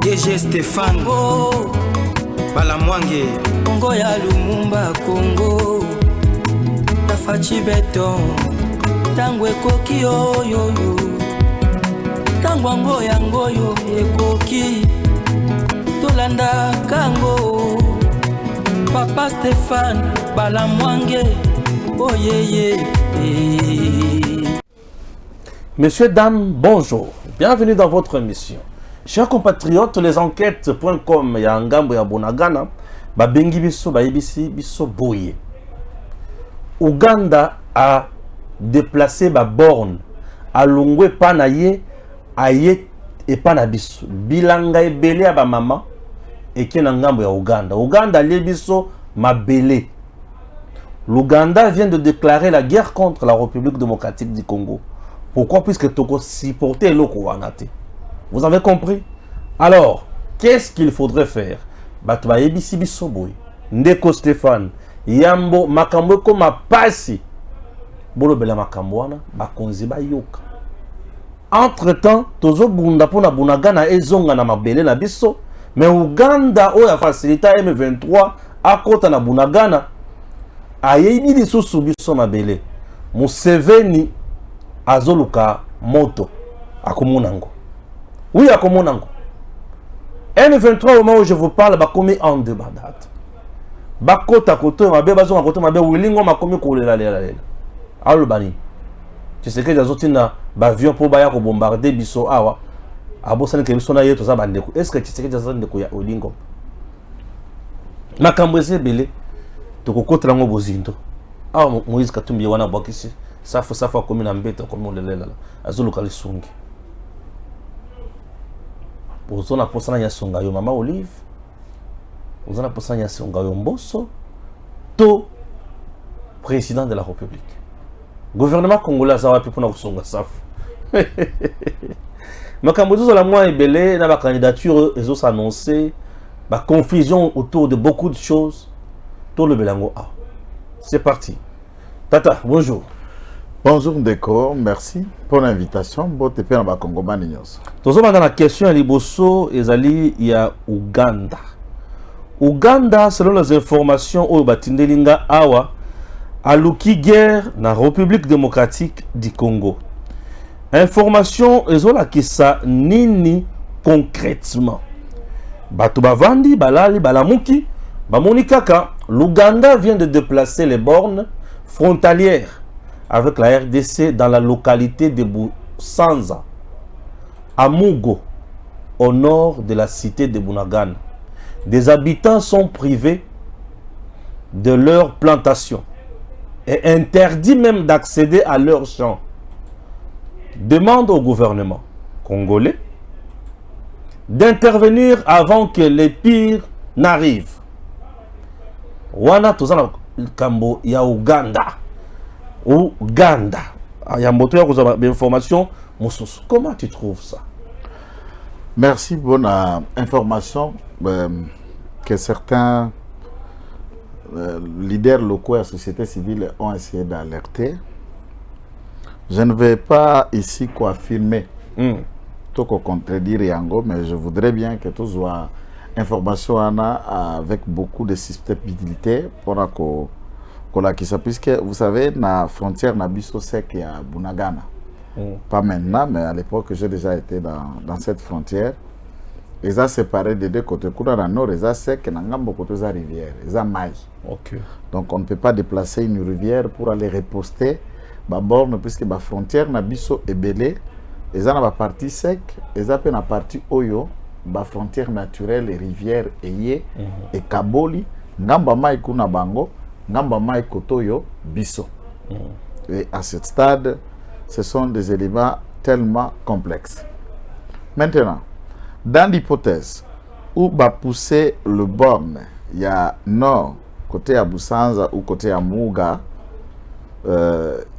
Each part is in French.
DG Stéphane Balamwange Congo ya Lumumba Congo Tafachi Beton Tango ekoki yo Tango yango yo ekoki Tolanda kango Papa Stéphane Balamwange Oh yeah. Messieurs, dames, bonjour. Bienvenue dans votre émission. Chers compatriotes, les enquêtes.com ya ngambo ya Bunagana babengi biso bayebisi biso boye. Ouganda a déplacé ba borne a longwe pana ye aye et pana biso. Bilanga ebele ba maman et qui na ngambo ya Ouganda. Ouganda lié biso mabele. L'Ouganda vient de déclarer la guerre contre la République démocratique du Congo. Pourquoi? Puisque Toko supportait l'Okuwanate. Vous avez compris? Alors, qu'est-ce qu'il faudrait faire? Batba Ebisi Bisoboy, Ndeko Stéphane, Yambo, Makambo Koma Pasi, Bolo Bela Makamboana, Bakonzi Bayoka. Entre-temps, Tozo Bunda Pona Bunagana Ezonga na Mabele na Biso, mais Ouganda Oya facilita M23 à côté na Bunagana. Ayebi biso subiso Mabele. Museveni azoluka moto akomonango. Oui, akomonango. M23 au moment où je vous parle, bakomi en débandade. Bakota koto mabe bazo koto mabe wilingo makomi kolela lela. Alo bani. Tu sais que jazotina ba avion pour baya ko bombarder biso awa. Abosana ke biso na yeto za bandeko. Est-ce que tu sais que jazotina ndeko ya olingo? Makambo ezebele. Tokokota lango bozindo. Awa Moïse Katumbi wana bokisi. Safu komi na mbeta komi olelela. Azoluka lisungi. Ozona posana ya songa yo mama Olive. Ozona posana ya songa yo Mboso. To président de la République. Gouvernement congolais za wapi pona kusonga safu. Makambo zo la moi ebele na ba candidature ezo s'annoncer, ba confusion autour de beaucoup de choses. Tout le belango a. C'est parti. Tata, bonjour. Bonjour Ndeko, merci pour l'invitation. Bon te faire na Congo Manios. Tozo dans la question liboso ezali ya Ouganda. Ouganda, selon les informations au batindelinga awa, aluki guerre na République démocratique du Congo. Information ezola kisa nini concrètement. Bato bavandi balali balamuki bamoni kaka l'Ouganda vient de déplacer les bornes frontalières avec la RDC dans la localité de Busanza, à Mugo, au nord de la cité de Bunagana. Des habitants sont privés de leurs plantations et interdits même d'accéder à leurs champs. Demande au gouvernement congolais d'intervenir avant que les pires n'arrivent. Wana tozana kambo ya Uganda. Ouganda. Il y a une information. Comment tu trouves ça? Merci, bonne information que certains leaders locaux et la société civile ont essayé d'alerter. Je ne vais pas ici affirmer tout contredire Yango, mais je voudrais bien que tout soit information avec beaucoup de susceptibilité pour puisque vous savez, la frontière Nabiso Sek à Bunagana. Pas maintenant, mais à l'époque, j'ai déjà été dans cette frontière. Ils ont séparé des deux côtés. Dans le nord, ils ont Sek et dans le côté de la rivière. Ils ont maille. Donc, on ne peut pas déplacer une rivière pour aller reposter la borne, puisque la frontière Nabiso est belée. Ils ont la partie sec, ils ont la partie Oyo, la frontière naturelle, les rivières et Kaboli, Ngamba Mai Kuna Bango. Ngamba Mai Kotoyo Biso. Et à ce stade, ce sont des éléments tellement complexes. Maintenant, dans l'hypothèse où va pousser le borne, il y a nord, côté à Busanza ou côté à Muga,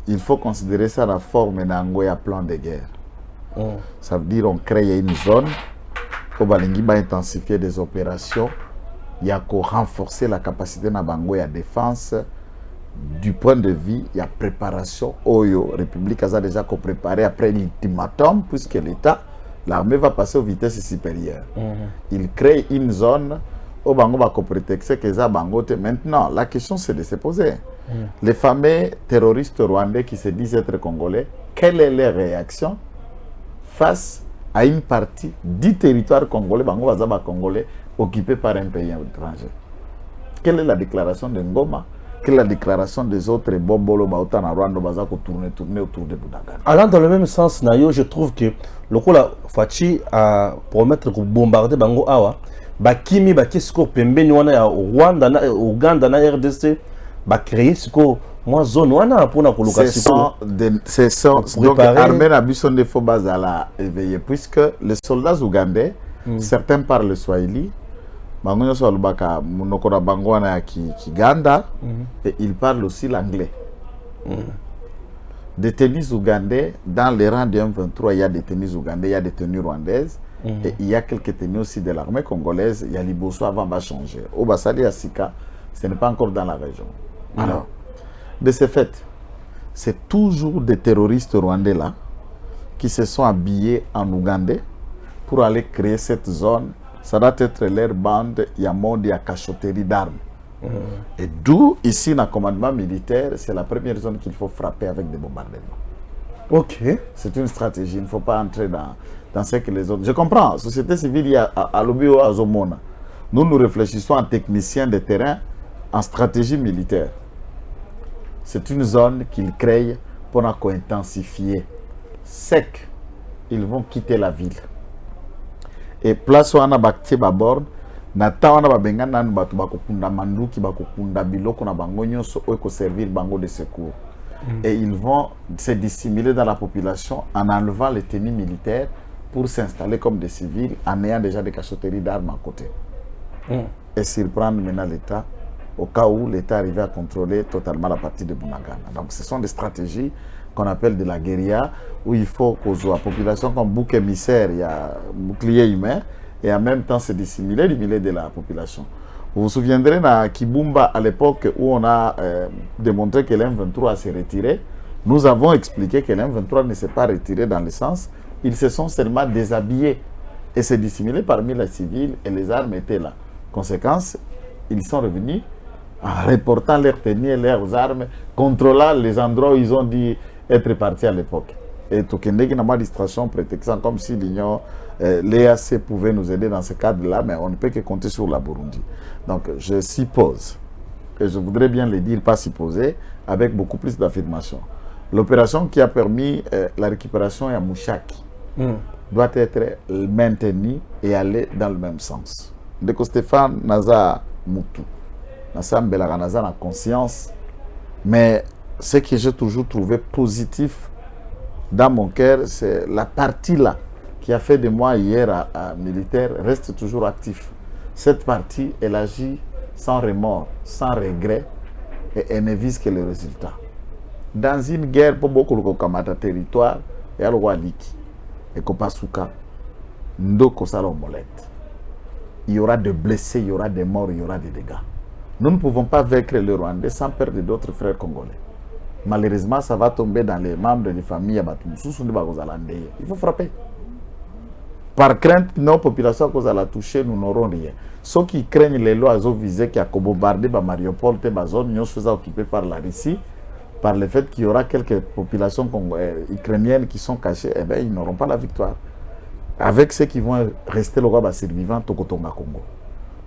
il faut considérer ça la forme d'un plan de guerre. Ça veut dire qu'on crée une zone pour intensifier des opérations. Il y a qu'à renforcer la capacité de Bango à défense du point de vue, il y a préparation. Oyo, République a déjà préparé après l'ultimatum, puisque l'État l'armée va passer aux vitesses supérieures. Il crée une zone où Bango va prétexter que ça Bango. Maintenant, la question c'est de se poser. Les fameux terroristes rwandais qui se disent être congolais, quelle est leur réaction face à une partie du territoire congolais, Bango Wazaba congolais, occupé par un pays étranger? Quelle est la déclaration de Ngoma? Quelle est la déclaration des autres Bobolo Baotana Rwanda Bazako tourner autour de Bunagana? Allant dans le même sens, Nayo, je trouve que le coup là, Fachi a promettre de bombarder Bango Awa, Bakimi, Bakisko, Pembe, Nwana, Rwanda, Ouganda, RDC, ba créer ce que moi zone wana pour na koluka c'est ça. Donc armée na bison de faux base à la éveiller puisque les soldats ougandais certains parlent le swahili bango nyoso alubaka munoko na bango wana Kiganda et ils parlent aussi l'anglais. Des tenus ougandais dans les rangs de M23, il y a des tenus ougandais, il y a des tenues rwandaises et il y a quelques tenues aussi de l'armée congolaise. Il y a Liboso avant va changer. Au Basali Asika, ce n'est pas encore dans la région. Alors, de ce fait, c'est toujours des terroristes rwandais là qui se sont habillés en ougandais pour aller créer cette zone. Ça doit être leur bande, il y a monde, il y a cachotterie d'armes. Et d'où, ici, dans le commandement militaire, c'est la première zone qu'il faut frapper avec des bombardements. Ok. C'est une stratégie, il ne faut pas entrer dans ce que les autres... Je comprends, société civile, il y a à l'Obio, à Zomona. Nous réfléchissons en techniciens de terrain, en stratégie militaire. C'est une zone qu'ils créent pour intensifier. Sec, ils vont quitter la ville. Et place où on a bâti la borne, nata on a benga nan batu bakokunda manduki bakokunda biloko na bango nyonso eko servir bango de secours. Et ils vont se dissimuler dans la population en enlevant les tenues militaires pour s'installer comme des civils en ayant déjà des cachotteries d'armes à côté. Et surprendre maintenant l'État au cas où l'État arrivait à contrôler totalement la partie de Bunagana. Donc ce sont des stratégies qu'on appelle de la guérilla, où il faut que la population comme bouc émissaire, il y a bouclier humain, et en même temps se dissimuler du milieu de la population. Vous vous souviendrez à Kibumba, à l'époque où on a démontré que l'M23 s'est retiré, nous avons expliqué que l'M23 ne s'est pas retiré dans le sens, ils se sont seulement déshabillés et se dissimulés parmi les civils et les armes étaient là. Conséquence, ils sont revenus en reportant leurs tenues et leurs armes, contrôlant les endroits où ils ont dit être partis à l'époque. Et Tokende qui n'a pas de distraction prétextant comme si l'Union, l'EAC pouvait nous aider dans ce cadre-là, mais on ne peut que compter sur la Burundi. Donc je suppose, et je voudrais bien le dire, pas supposer, avec beaucoup plus d'affirmation. L'opération qui a permis la récupération à Mouchaki doit être maintenue et aller dans le même sens. Dès que Stéphane Naza Moutou, Naza Mbelaga Naza a conscience, mais ce que j'ai toujours trouvé positif dans mon cœur, c'est la partie là qui a fait de moi hier à militaire reste toujours actif. Cette partie, elle agit sans remords, sans regret et elle ne vise que le résultat. Dans une guerre, pour beaucoup de territoire, il y a le roi Liki et Kopasuka, Ndoko Salomolette. Il y aura des blessés, il y aura des morts, il y aura des dégâts. Nous ne pouvons pas vaincre le Rwandais sans perdre d'autres frères congolais. Malheureusement, ça va tomber dans les membres des familles. Il faut frapper. Par crainte que nos populations qu'on a touché, nous n'aurons rien. Ceux qui craignent les lois visées qui a bombardé Mariupol, des zones nous sont occupées par la Russie, par le fait qu'il y aura quelques populations ukrainiennes qui sont cachées, eh bien, ils n'auront pas la victoire. Avec ceux qui vont rester le roi survivant, Tokotonga Congo.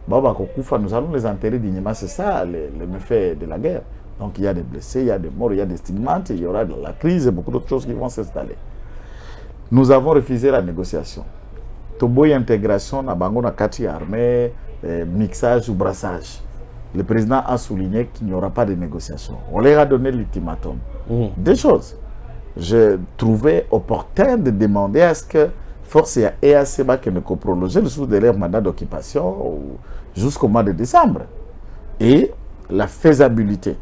Nous allons les enterrer dignement, c'est ça le méfait de la guerre. Donc il y a des blessés, il y a des morts, il y a des stigmates, il y aura de la crise et beaucoup d'autres choses qui vont s'installer. Nous avons refusé la négociation. Toboy intégration, na bango na kati armée, mixage ou brassage. Le président a souligné qu'il n'y aura pas de négociation. On leur a donné l'ultimatum. Des choses. Je trouvais opportun de demander à ce que force et EAC qui ne prolonger le sous de leur mandat d'occupation jusqu'au mois de décembre. Et la faisabilité.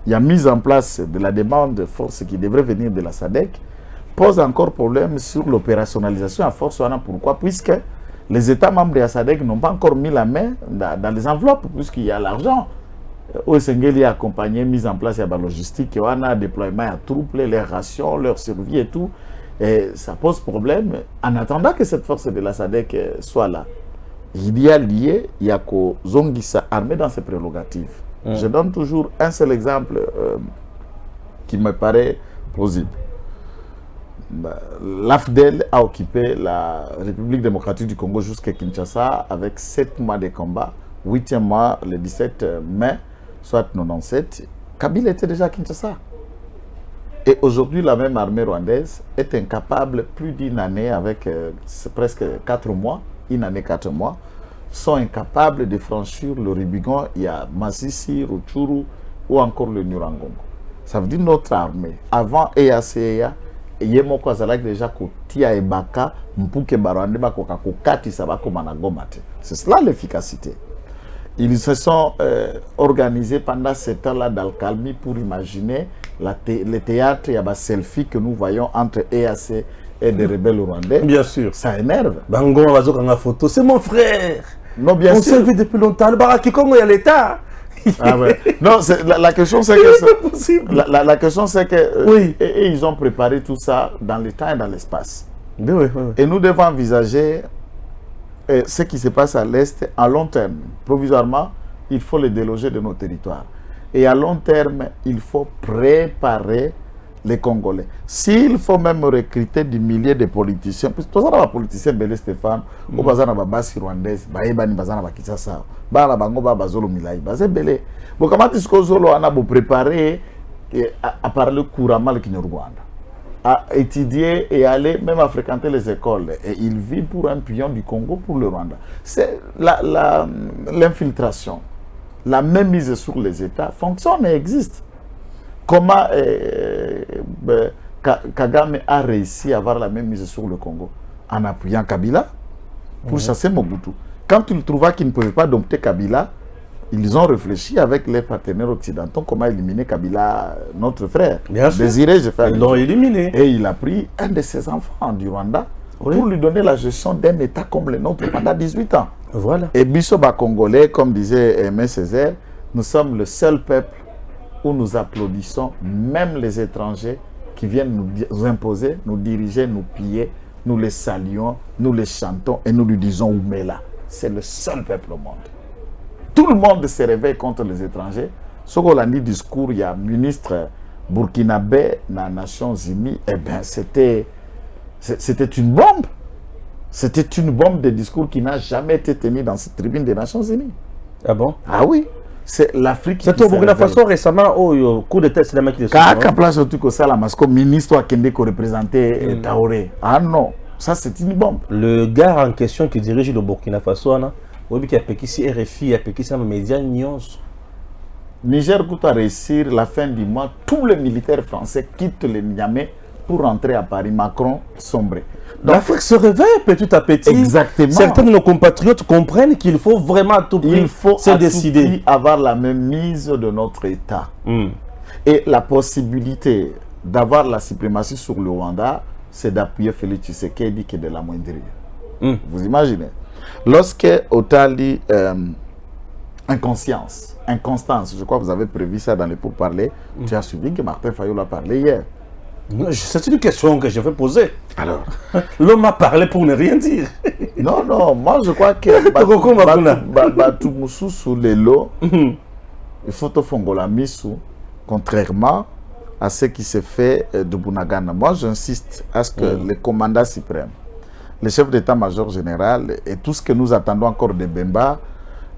Il y a mise en place de la demande de force qui devrait venir de la SADC, pose encore problème sur l'opérationnalisation à force. Pourquoi? Puisque les États membres de la SADC n'ont pas encore mis la main dans les enveloppes, puisqu'il y a l'argent. OSNGL a accompagné, mise en place, il y a la logistique, il y a un déploiement à troupes, les rations, leur survie et tout. Et ça pose problème en attendant que cette force de la SADC soit là. Il y a lié, il y a que Zongissa armé dans ses prérogatives. Je donne toujours un seul exemple qui me paraît plausible. L'AFDEL a occupé la République démocratique du Congo jusqu'à Kinshasa avec 7 mois de combat. 8e mois, le 17 mai, soit 97, Kabila était déjà à Kinshasa. Et aujourd'hui, la même armée rwandaise est incapable, plus d'une année, avec presque 4 mois, une année 4 mois, sont incapables de franchir le Rubicon. Il y a Masisi, Rutshuru ou encore le Nyiragongo. Ça veut dire notre armée. Avant EACEA, Yemoko Azalak déjà Kotia et Baka, Mpuke Barwande Bakoka Kokati Sabako Managomate. C'est cela l'efficacité. Ils se sont organisés pendant ce temps-là d'Al-Kalmi pour imaginer le théâtre, il y a des selfies que nous voyons entre EAC et des rebelles rwandais. Bien sûr. Ça énerve. Bango Bazokanga photo, c'est mon frère. Non, bien sûr. On s'est vu depuis longtemps. Le Baraki Congo, il y a l'État. Ah ouais. Non, la question c'est que la question c'est que oui. Et ils ont préparé tout ça dans le temps et dans l'espace. Oui, oui, oui. Et nous devons envisager ce qui se passe à l'Est à long terme. Provisoirement, il faut les déloger de nos territoires. Et à long terme, il faut préparer les Congolais. S'il faut même recruter des milliers de politiciens, parce que tous les politiciens, Belé Stéphane, ou bazana babasi rwandaise, baebani bazana bakisasa, bala bango ba bazolo milai, bazé Belé. Bon, comment est-ce que zolo ana bo préparer à parler couramment le Kinyarwanda, à étudier et aller même à fréquenter les écoles. Et il vit pour un pion du Congo pour le Rwanda. C'est l'infiltration, la même mise sur les États fonctionne et existe. Comment Kagame a réussi à avoir la même mise sur le Congo? En appuyant Kabila pour chasser Mobutu. Quand il trouva qu'il ne pouvait pas dompter Kabila, ils ont réfléchi avec les partenaires occidentaux comment éliminer Kabila, notre frère. Bien sûr. Désiré, je fais. Ils l'ont éliminé. Et il a pris un de ses enfants du Rwanda pour lui donner la gestion d'un État comme le nôtre pendant 18 ans. Voilà. Et Bissoba Congolais, comme disait Aimé Césaire, nous sommes le seul peuple où nous applaudissons même les étrangers qui viennent nous imposer, nous diriger, nous piller, nous les saluons, nous les chantons et nous lui disons Oumela. C'est le seul peuple au monde. Tout le monde se réveille contre les étrangers. Ce qu'on a dit discours, il y a un ministre burkinabé dans les Nations Unies, eh bien c'était une bombe. C'était une bombe de discours qui n'a jamais été tenu dans cette tribune des Nations Unies. Ah bon? Ah oui. C'est l'Afrique qui c'est au Burkina Faso récemment au coup de tête c'est la mec qui est Kaka place surtout que ça la masco ministre a Kende ko représenter Traoré. Ah non, ça c'est une bombe. Le gars en question qui dirige le Burkina Faso là, oui qui a péqué si RFI a péqué ça médias Nyons. Niger coûte à réussir la fin du mois, tous les militaires français quittent le Niamey pour rentrer à Paris. Macron sombré. L'Afrique se réveille petit à petit. Exactement. Certains de nos compatriotes comprennent qu'il faut vraiment à tout prix se décider. Il faut avoir la même mise de notre État. Et la possibilité d'avoir la suprématie sur le Rwanda, c'est d'appuyer Félix Tshisekedi qui est de la moindrie. Vous imaginez? Lorsque Otali, inconstance, je crois que vous avez prévu ça dans les pourparlers, tu as suivi que Martin Fayot a parlé hier. C'est une question que je vais poser. Alors, l'homme a parlé pour ne rien dire. Non, non, moi je crois que Batumoussou sous les lots, il faut te fongola misou, contrairement à ce qui se fait de Bunagana. Moi j'insiste à ce que le commandant suprême, le chef d'état-major général et tout ce que nous attendons encore de Bemba,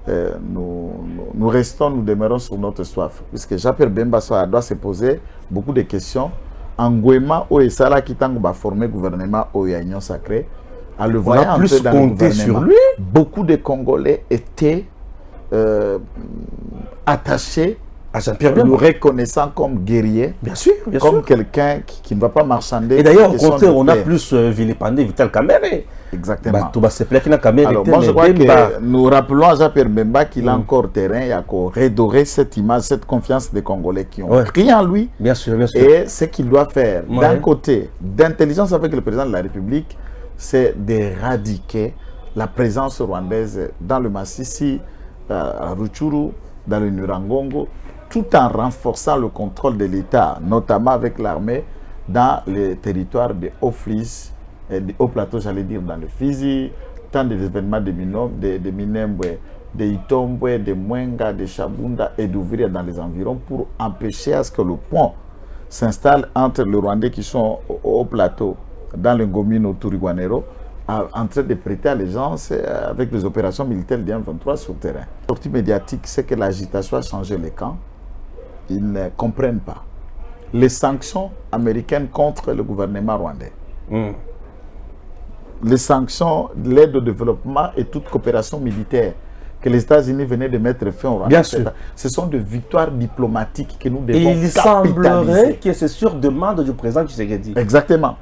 nous restons, nous demeurons sur notre soif. Puisque Jean-Pierre Bemba doit se poser beaucoup de questions. Angouema ou Essala qui va former le gouvernement au Union Sacrée, à le voyant plus dans compter le sur lui. Beaucoup de Congolais étaient attachés à Jean-Pierre le Bemba, reconnaissant comme guerrier, bien sûr, comme quelqu'un qui ne va pas marchander. Et d'ailleurs, au contraire, on a plus vilipendé Vital Kamerhe. Exactement. Tout va se plaire qu'il a Kamerhe. Alors, moi, je crois que nous rappelons à Jean-Pierre Bemba qu'il a encore terrain, il a encore redoré cette image, cette confiance des Congolais qui ont crié en lui. Bien sûr, bien sûr. Et ce qu'il doit faire, d'un côté, d'intelligence avec le président de la République, c'est d'éradiquer la présence rwandaise dans le Massissi, à Rutshuru, dans le Nyiragongo, tout en renforçant le contrôle de l'État, notamment avec l'armée dans les territoires de Haut-Flis, de Haut-Plateau, j'allais dire dans le Fizi, tant des événements de Minembwe, de Itombwe, de Mwenga, de Chabunda et d'ouvrir dans les environs pour empêcher à ce que le pont s'installe entre les Rwandais qui sont au plateau, dans le Ngomino au Turiguanero, en train de prêter allégeance avec les opérations militaires du M23 sur le terrain. La sortie médiatique, c'est que l'agitation a changé les camps. Ils ne comprennent pas les sanctions américaines contre le gouvernement rwandais. Les sanctions, l'aide au développement et toute coopération militaire que les États-Unis venaient de mettre fin au Rwanda. Bien sûr. Ce sont des victoires diplomatiques que nous devons Et il capitaliser. semblerait que c'est sur demande du président Tshisekedi. Exactement.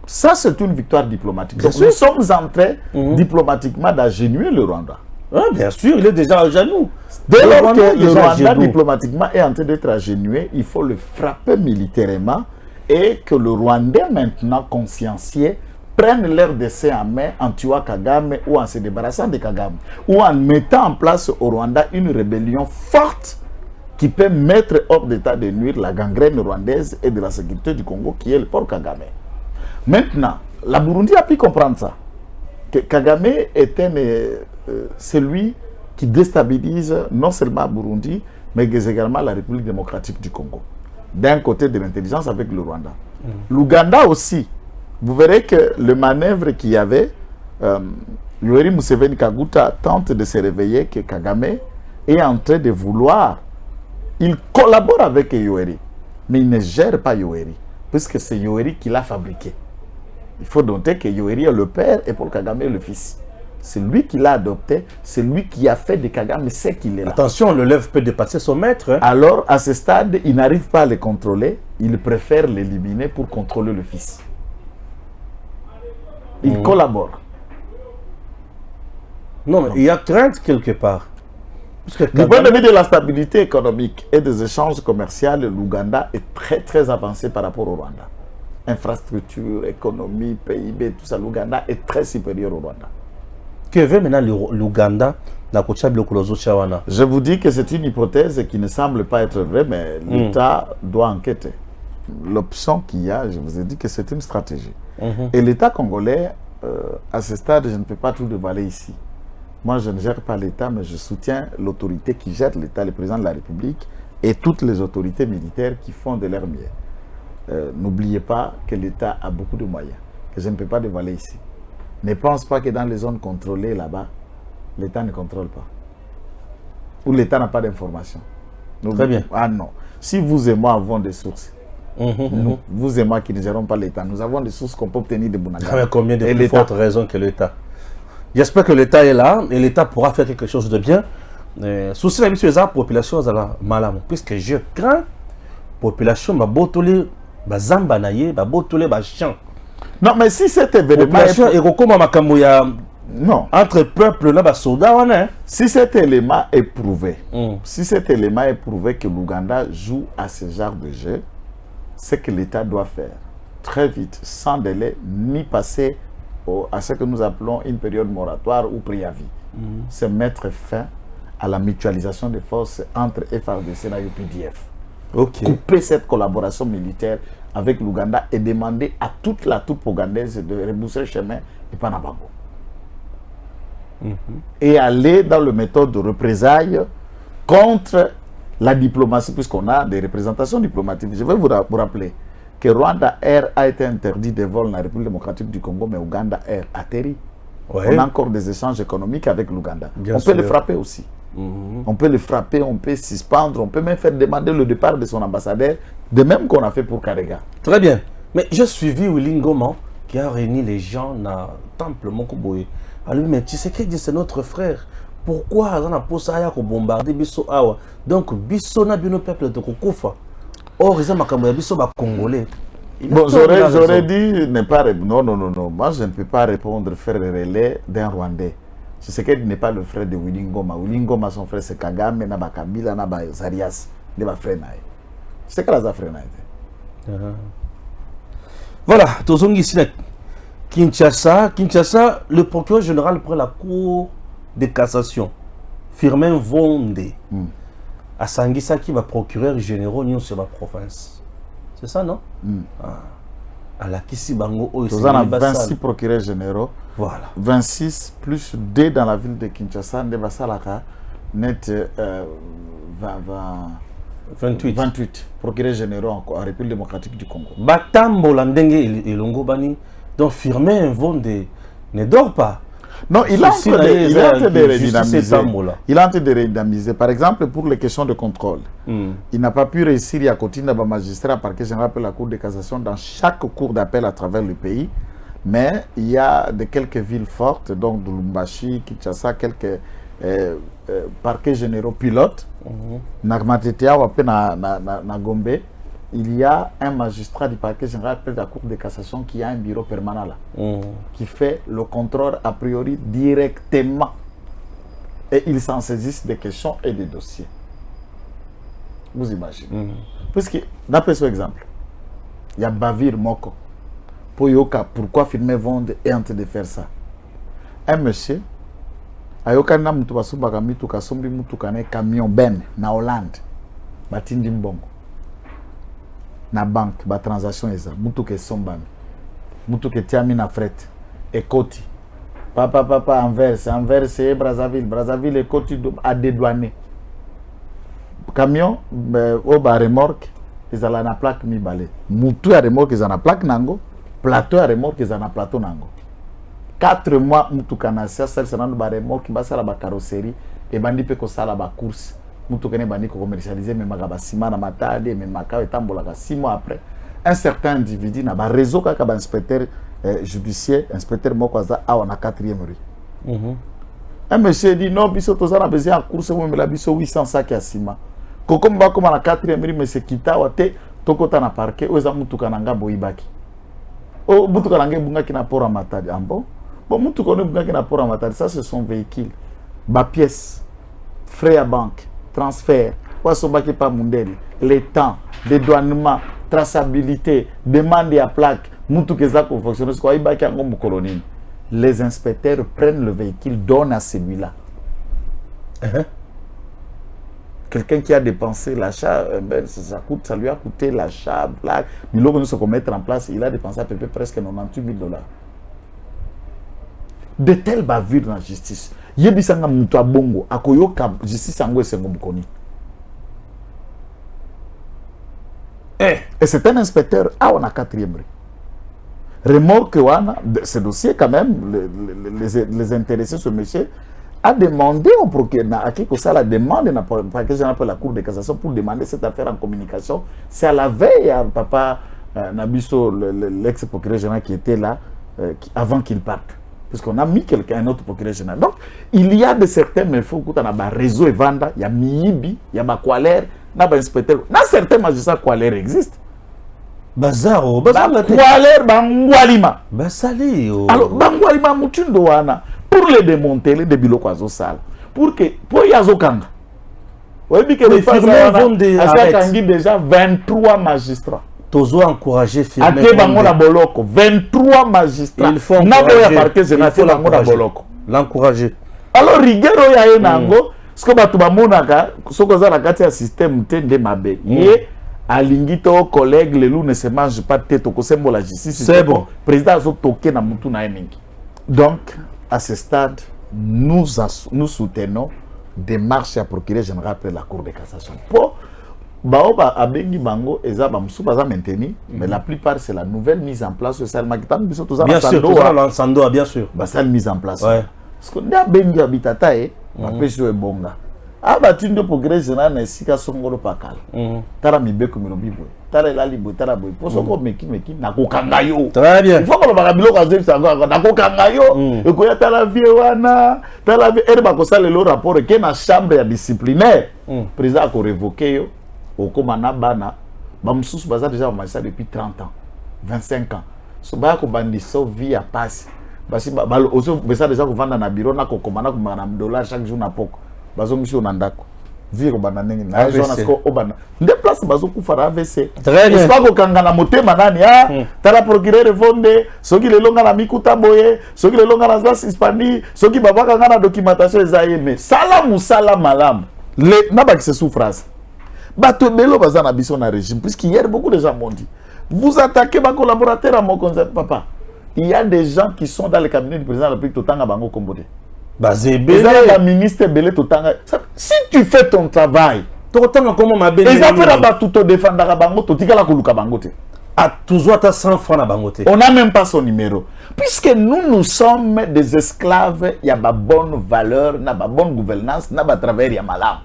Ça, c'est une victoire diplomatique. Donc, sûr. nous sommes en train diplomatiquement d'agenouiller le Rwanda. Ah, bien sûr, il est déjà à genoux. Dès lors Rwanda que est le déjà à Rwanda genoux. diplomatiquement est en train d'être agenouillé, il faut le frapper militairement et que le Rwandais maintenant consciencieux prennent leur dessein en main en tuant Kagame ou en se débarrassant de Kagame ou en mettant en place au Rwanda une rébellion forte qui peut mettre hors d'état de nuire la gangrène rwandaise et de la sécurité du Congo qui est le port Kagame. Maintenant, la Burundi a pu comprendre ça. Que Kagame est celui qui déstabilise non seulement Burundi, mais également la République démocratique du Congo. D'un côté de l'intelligence avec le Rwanda. L'Ouganda aussi. Vous verrez que le manœuvre qu'il y avait, Yoweri Museveni Kaguta tente de se réveiller que Kagame est en train de vouloir. Il collabore avec Yoweri, mais il ne gère pas Yoweri, puisque c'est Yoweri qui l'a fabriqué. Il faut noter que Yoweri est le père et Paul Kagame est le fils. C'est lui qui l'a adopté, c'est lui qui a fait de Kagame ce qu'il est là. Attention, le lève peut dépasser son maître. Hein. Alors, à ce stade, il n'arrive pas à le contrôler, il préfère l'éliminer pour contrôler le fils. Il collabore. Non, mais il y a crainte quelque part. Parce que Du point de vue de la stabilité économique et des échanges commerciaux, l'Ouganda est très très avancé par rapport au Rwanda. Infrastructure, économie, PIB, tout ça, l'Ouganda est très supérieur au Rwanda. Que veut maintenant l'Ouganda dans le Chawana? Je vous dis que c'est une hypothèse qui ne semble pas être vraie, mais l'État doit enquêter. L'option qu'il y a, je vous ai dit que c'est une stratégie. Et l'État congolais, à ce stade, je ne peux pas tout dévoiler ici. Moi, je ne gère pas l'État, mais je soutiens l'autorité qui gère l'État, le président de la République et toutes les autorités militaires qui font de leur mieux. N'oubliez pas que l'État a beaucoup de moyens, que je ne peux pas dévoiler ici. Ne pense pas que dans les zones contrôlées là-bas, l'État ne contrôle pas. Ou l'État n'a pas d'informations. Très bien. Ah non. Si vous et moi avons des sources, nous, vous et moi qui ne gérons pas l'État, nous avons des sources qu'on peut obtenir de Bonaga. Combien de plus fortes raisons que l'État? J'espère que l'État est là et l'État pourra faire quelque chose de bien. Souci la mission des populations à la malam, puisque je crains la population va botolé, va zambanaye, va botolé, va chiant. Non, mais si cet événement non. Entre peuples là, va soldats, si cet élément est prouvé, si cet élément est prouvé que l'Ouganda joue à ce genre de jeu, c'est que l'État doit faire très vite, sans délai, ni passer à ce que nous appelons une période moratoire ou préavis. C'est mettre fin à la mutualisation des forces entre FARDC et UPDF. Couper cette collaboration militaire avec l'Ouganda et demander à toute la troupe ougandaise de rebousser le chemin et Panabango. Et aller dans le méthode de représailles contre la diplomatie, puisqu'on a des représentations diplomatiques. Je vais vous rappeler que Rwanda Air a été interdit de vol dans la République démocratique du Congo, mais Ouganda Air atterrit. Ouais. On a encore des échanges économiques avec l'Ouganda. On peut le frapper aussi. On peut le frapper, on peut suspendre, on peut même faire demander le départ de son ambassadeur, de même qu'on a fait pour Karega. Très bien. Mais j'ai suivi Willy Ngoma qui a réuni les gens dans le temple Mokoboye. Alors, mais tu sais que c'est notre frère. Pourquoi on a posé à bombarder Bisso Awa? Donc, Bisso n'a bien le peuple de Kokofa. Or, ils ont Bisso Congolais. Bon, j'aurais dit ne pas répondre. Non. Moi, je ne peux pas répondre, faire le relais d'un Rwandais. Je sais qu'il n'est pas le frère de Willy Ngoma. Willy Ngoma, son frère, c'est Kagame, Naba Kabila, Naba Zarias. Il est frère. C'est que la frère. Voilà, tous ici Kinshasa, le procureur général prend la cour de cassation. Firmin Vonde. À Sangisa qui va procureur général sur la province. C'est ça, non? alakisi bango oyo Nous avons 26 procureurs généraux. Voilà. 26 plus 2 dans la ville de Kinshasa, de Basalaka, net 28 procureurs généraux en République démocratique du Congo. Batambola ndenge elongo bani, donc Firmin Mvonde ne dort pas. Non, il est en train de redynamiser. Il est en train de redynamiser. Par exemple, pour les questions de contrôle, il n'a pas pu réussir à continuer à magistrat parce que je rappelle la Cour de cassation dans chaque cour d'appel à travers le pays. Mais il y a quelques villes fortes, donc de Lumbashi, Kinshasa, quelques parquets généraux pilotes. Nagmatetea ou na Gombe, il y a un magistrat du parquet général de la Cour de cassation qui a un bureau permanent là, qui fait le contrôle a priori directement. Et ils s'en saisissent des questions et des dossiers. Vous imaginez. Parce que, d'après ce exemple, il y a Bavir Moko. Pourquoi Firmin Mvonde est en train de faire ça? Un monsieur, ayoka na mutu basumba mitu kasombi mutu kane camion ben na Hollande, batindi mbongo. Na banque, ba transaction eza, mutu ke sombami. Mutu ke tiami na fret, ekoti. Papa, Anvers, et Brazzaville, ekoti a dédouané. Camion, au ba remorque, ils ont la plaque mi balé. Mutu a remorque, ils ont la plaque nango. Plateau à remorque, ils ont un plateau nango. 4 mois, mutu kanassia, ça c'est dans le remorque, qui va la carrosserie, et bandi peut que ça la course. Mutu kane bandi ko commercialiser, mais magaba sima na matade, mais makao et tambolaka. 6 mois après, un certain individu n'a pas réseau kaka inspecteur judiciaire, inspecteur mokwaza, a on a 4e rue. Un monsieur dit non, biso toza na besoin en course, mais la biso 800 sacs à ciment. Kokomba comme na 4e rue, mais c'est kita wate, tokota na parquet, oza mutu kananga boibaki. Oh, mutu kananga bunga ki na port à matade. Bon, mutu kananga bunga ki na port à matade, ça c'est son véhicule. Ba pièce, frais à banque, transfert, wasobaki pa mundeli, les temps, dédouanement, traçabilité, demande à plaque, mutu kezako fonctionnaire quoi ibaki ngo mukoloni. Les inspecteurs prennent le véhicule, donnent à celui-là. Quelqu'un qui a dépensé l'achat, ça lui a coûté l'achat, blague. Mais là, nous sommes mettre en place, il a dépensé à peu près presque 98 000 $. De telles bavures dans la justice. Yebisanga mutu bongo, akoyoka justice ango esengo bukoni. Et c'est un inspecteur, on a 4e rue. Remorque wana, ce dossier quand même, les intéressés, ce monsieur, a demandé au procureur, à qui que ça la demande, par que j'appelle la Cour de cassation pour demander cette affaire en communication. C'est à la veille à papa Nabiso, l'ex-procureur général qui était là, avant qu'il parte. Puisqu'on a mis quelqu'un, un autre procureur général. Donc, il y a de certains méfaits, il y a un réseau et vanda, il y a Miibi, il y a Bakwalère, il y a un inspecteur. Dans certains magistrats, Kwalère existe. Bazaro, Kwalère, Bangwalima. Basali. Alors, Bangwalima, Mutundo wana. Pour les démonter, les débilos quoi sale. Pour que pour Yazokanga. Vous voyez que les Firmin Mvonde déjà 23 magistrats. Tozo encourager Firmin Mvonde. 23 magistrats. Il faut l'encourager. Alors rigueur ya nango, ce que batu bamonaka, ce que za la kati ya système tende mabe. Et alingi to collègue le loup ne se mange pas tête au sembo la justice. C'est bon. Président azo toké na mutu na emingi. Donc à ce stade, nous soutenons des marches à procureur général après la Cour de cassation. Pour Baoba Abengi Bango et Zaba Moussoubaza maintenu, mais la plupart c'est la nouvelle mise en place de Salma Kitan. Bien sûr, tout ça bien sûr. Ça mise en place. Ouais. Parce qu'on a Bengi Habitata et Mapesho et Bonga. Ah, bah, tu ne peux pas général, mais si tu Songolo Pakal. Tara Mibeko Mirobibo. Tara Lalibo, Tara Boy. Pour ce qu'on meki, Nako Kangayo. Très bien. Il faut que le barabilo kaze ça Nako Kangayo. Et qu'on y a Tala Viewana, Tala Erba Kosale le rapport et qu'il y a une chambre disciplinaire. Le président a révoqué au Komana Bana. Bamsous Baza déjà en ça depuis 30 ans, 25 ans. Ce bas qu'on bandit sa vie à passe. Parce que aussi ça déjà qu'on vend dans un bureau, na qu'on commande $1 chaque jour na poko. Bazo monsieur onandako vire banane na zona sko obana nde place bazo kufara AVC très bien pas ko kangana motema nani tala procureur Mvonde soki le longa na mikuta boye soki le longa na zas hispanie soki babaka ngana documentation ezayeme sala malam le na ba qui se souffrance bato belo bazana biso na régime puisque hier beaucoup de gens m'ont dit Vous attaquez vos collaborateurs à mon conseil, papa. Il y a des gens qui sont dans le cabinet du président de la République, Totanga Bango Kombote. La ministre Belé Totanga. Si tu fais ton travail, Totanga comment ma belle. les affaires là-bas tout au défendre à Bango, Totika la Koluka Bangote. À toujours à 100 francs à Bangote. On n'a même pas son numéro. Puisque nous sommes des esclaves, il y a ma bonne valeur, il y a ma bonne gouvernance, il y a ma travers, il y a ma lame.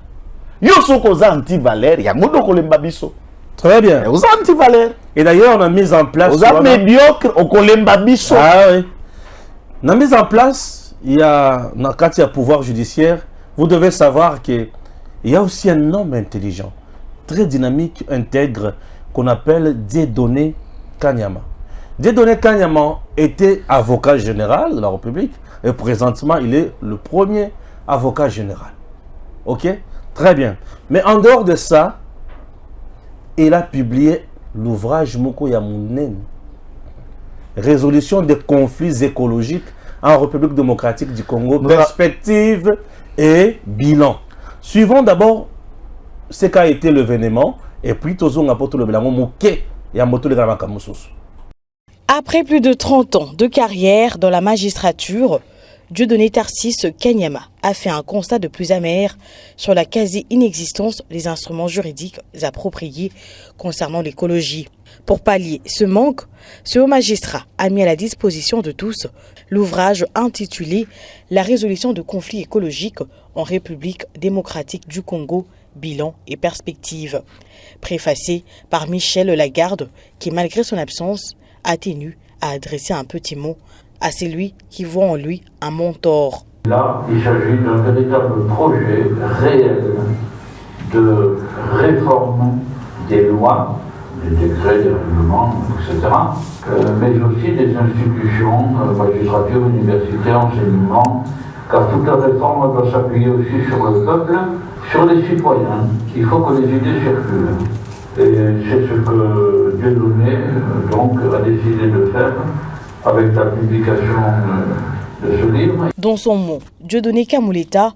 Yo sont aux anti-valeurs, il y a Modo Kolembabiso. Très bien. Aux anti-valeurs. Et d'ailleurs, on a mis en place. Aux médiocres, au Kolembabiso. Ah oui. On a mis en place, quand il y a pouvoir judiciaire, vous devez savoir qu'il y a aussi un homme intelligent, très dynamique, intègre, qu'on appelle Dieudonné Kanyama. Dieudonné Kanyama était avocat général de la République et présentement, il est le premier avocat général. Ok? Très bien. Mais en dehors de ça, il a publié l'ouvrage Moko Yamounen, Résolution des conflits écologiques en République démocratique du Congo, perspective et bilan. Suivons d'abord ce qu'a été l'événement et puis tozonga poto le bilan moké ya moto le grama kamususu. Après plus de 30 ans de carrière dans la magistrature, Dieudonné Tarcisse Kanyama a fait un constat de plus amer sur la quasi-inexistence des instruments juridiques appropriés concernant l'écologie. Pour pallier ce manque, ce haut magistrat a mis à la disposition de tous l'ouvrage intitulé « La résolution de conflits écologiques en République démocratique du Congo, bilan et perspectives », préfacé par Michel Lagarde, qui malgré son absence a tenu à adresser un petit mot à celui qui voit en lui un mentor. Là, il s'agit d'un véritable projet réel de réforme des lois, des décrets, des règlements, etc., mais aussi des institutions, magistrature, université, enseignement, car toute la réforme doit s'appuyer aussi sur le peuple, sur les citoyens. Il faut que les idées circulent. Et c'est ce que Dieudonné donc a décidé de faire avec la publication de ce livre. Dans son mot, Dieudonné Kamuleta,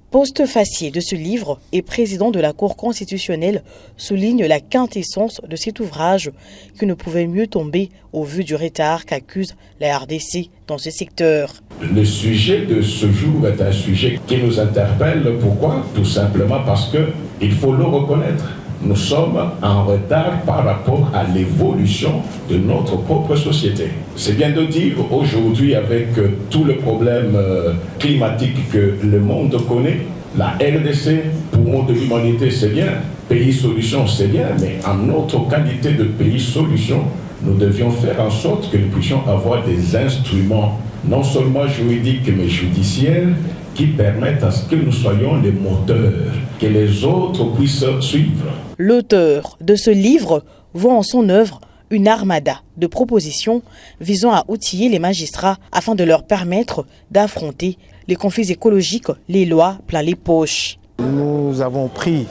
postfacier de ce livre et président de la Cour constitutionnelle, souligne la quintessence de cet ouvrage qui ne pouvait mieux tomber au vu du retard qu'accuse la RDC dans ce secteur. Le sujet de ce jour est un sujet qui nous interpelle. Pourquoi? Tout simplement parce qu'il faut le reconnaître. Nous sommes en retard par rapport à l'évolution de notre propre société. C'est bien de dire aujourd'hui, avec tout le problème climatique que le monde connaît, la RDC, poumon de l'humanité, c'est bien, pays solution, c'est bien, mais en notre qualité de pays solution, nous devions faire en sorte que nous puissions avoir des instruments, non seulement juridiques, mais judiciaires, qui permettent à ce que nous soyons les moteurs, que les autres puissent suivre. L'auteur de ce livre voit en son œuvre une armada de propositions visant à outiller les magistrats afin de leur permettre d'affronter les conflits écologiques, les lois plein les poches. Nous avons pris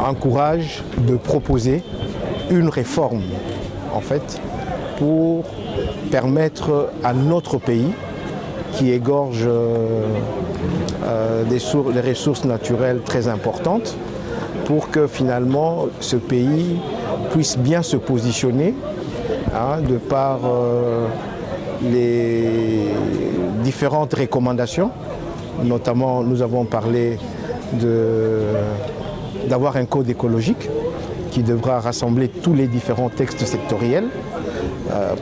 un courage de proposer une réforme, en fait, pour permettre à notre pays, qui égorge des ressources naturelles très importantes, pour que finalement ce pays puisse bien se positionner de par les différentes recommandations. Notamment, nous avons parlé d'avoir un code écologique qui devra rassembler tous les différents textes sectoriels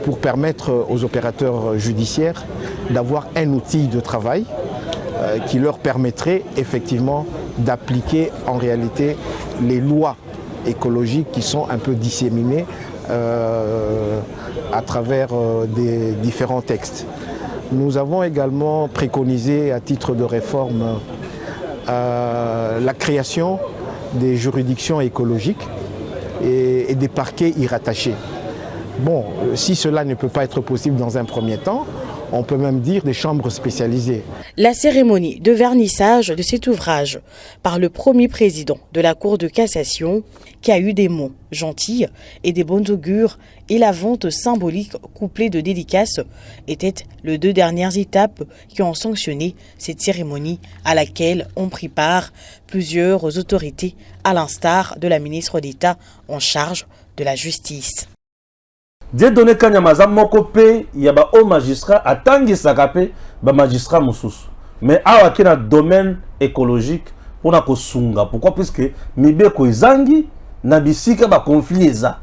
pour permettre aux opérateurs judiciaires d'avoir un outil de travail qui leur permettrait effectivement d'appliquer en réalité les lois écologiques qui sont un peu disséminées à travers des différents textes. Nous avons également préconisé à titre de réforme la création des juridictions écologiques et des parquets y rattachés. Bon, si cela ne peut pas être possible dans un premier temps, on peut même dire des chambres spécialisées. La cérémonie de vernissage de cet ouvrage par le premier président de la Cour de cassation, qui a eu des mots gentils et des bonnes augures, et la vente symbolique couplée de dédicaces étaient les 2 dernières étapes qui ont sanctionné cette cérémonie à laquelle ont pris part plusieurs autorités, à l'instar de la ministre d'État en charge de la justice. Dieudonné Kanyama za moko pe ya ba o magistrat atangisaka pe ba magistrat mosusu. Mais awa ki na domaine écologique pona kosunga. Pourquoi? Puisque mibeko ezangi na bisika ba conflit eza.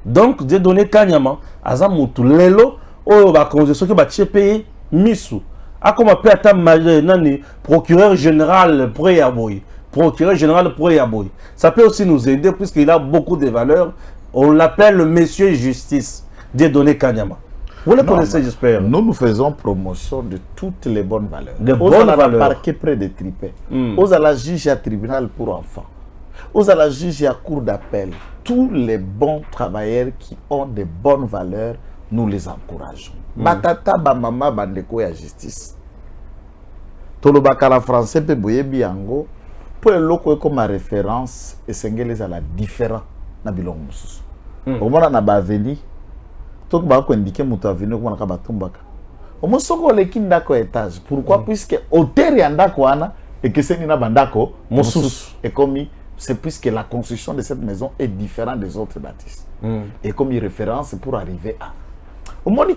Donc Dieudonné Kanyama aza mutu lelo oyo ba konzeso ki ba tchepe misu. Akoma pe ata nani procureur général pour Yaboy. Procureur général pour Yaboy. Ça peut aussi nous aider puisqu'il a beaucoup de valeurs. On l'appelle le monsieur justice. Dieudonné Kanyama. Vous le connaissez, j'espère. Nous faisons promotion de toutes les bonnes valeurs. De bonnes valeurs. Parquet près de tripé. Aux à la juge à tribunal pour enfants. Aux à la juge à cour d'appel. Tous les bons travailleurs qui ont de bonnes valeurs, nous les encourageons. Batata, bamama, bandeko ya justice. Tolo bakala français pe boye biango. Pour le loco comme référence, et sengeli à la différent na bilong mususu. Au moins na baveni. Tout ba ko indiquer mutu aveni ko na ka batumbaka. Au moins soko leki ndako étage. Pourquoi? Puisque hauteur ya ndako wana et que c'est na bandako mususu. Et comme c'est puisque la construction de cette maison est différente des autres bâtisses. Et comme il référence pour arriver à. Au moins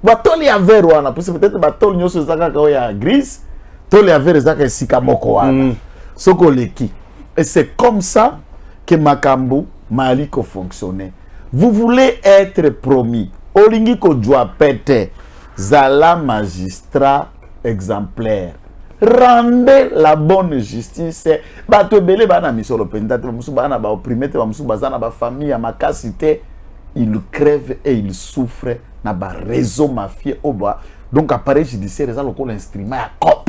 batoli ya vert wana, parce que peut-être batoli nyoso zaka ka ya grise, toli ya vert zaka sika moko wana. Soko leki. Et c'est comme ça que Makambu Maliko fonctionnait. Vous voulez être promis. Olingi ko doit péter. Zala magistrat exemplaire. Rendez la bonne justice. Bato belé bana misolo pendate bamusu bana ba opprimé te bamusu bazana ba famille ya makasité. Ils crèvent et ils souffrent na ba réseau mafieux oba. Donc appareil judiciaire ça le instrument à cop.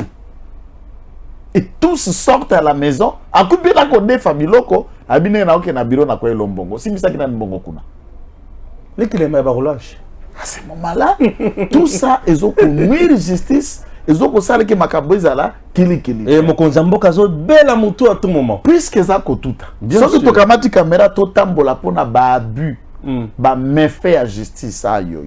Et tous sortent à la maison. A couper la code famille loko. Abine na oke na bureau na kwa lombongo. Si misa kina mbongo kuna. L'équilibre est barolage. À ce moment-là, tout ça, ils ont nuire justice. Ils ont ça que makambo ezala kili. Et mon konzambo kazo bela mutu à tout moment. Puisque ça ko tout. Sauf que to kamati caméra to tambola pona ba abus. Ba méfait à justice yo.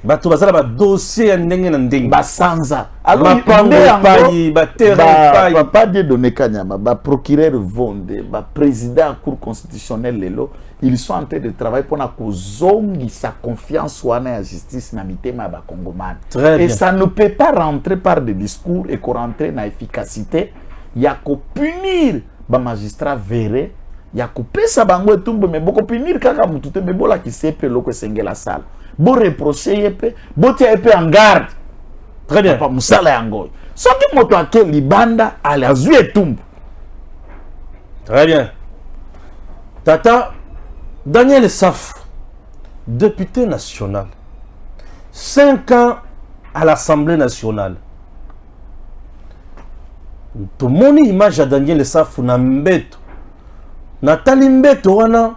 Bato bazala ba dossier ndenge na ndenge. Ba sanza. Alors payi ba terrain payi. Pas Dieudonné Kanyama, ba procureur Vonde, ba président à cour constitutionnelle lelo, ils sont en train de travailler pour na kozongi sa confiance wana ya justice na mitema ba Congomane. Et ça ne peut pas rentrer par des discours et qu'on rentre na efficacité, ya ko punir ba magistrat verré, ya ko pesa bango etumbo mais boko punir kaka mutute mais bola ki sepe loko sengela sala. Bo reprocher yepe, bo tia yepe en garde. Très bien. Pas musala yango. Soki moto ake libanda ala zui etumbu. Très bien. Tata Daniel Saf, député national, 5 ans à l'Assemblée nationale. Tout le monde image à Daniel Saf na mbeto. Natali mbeto wana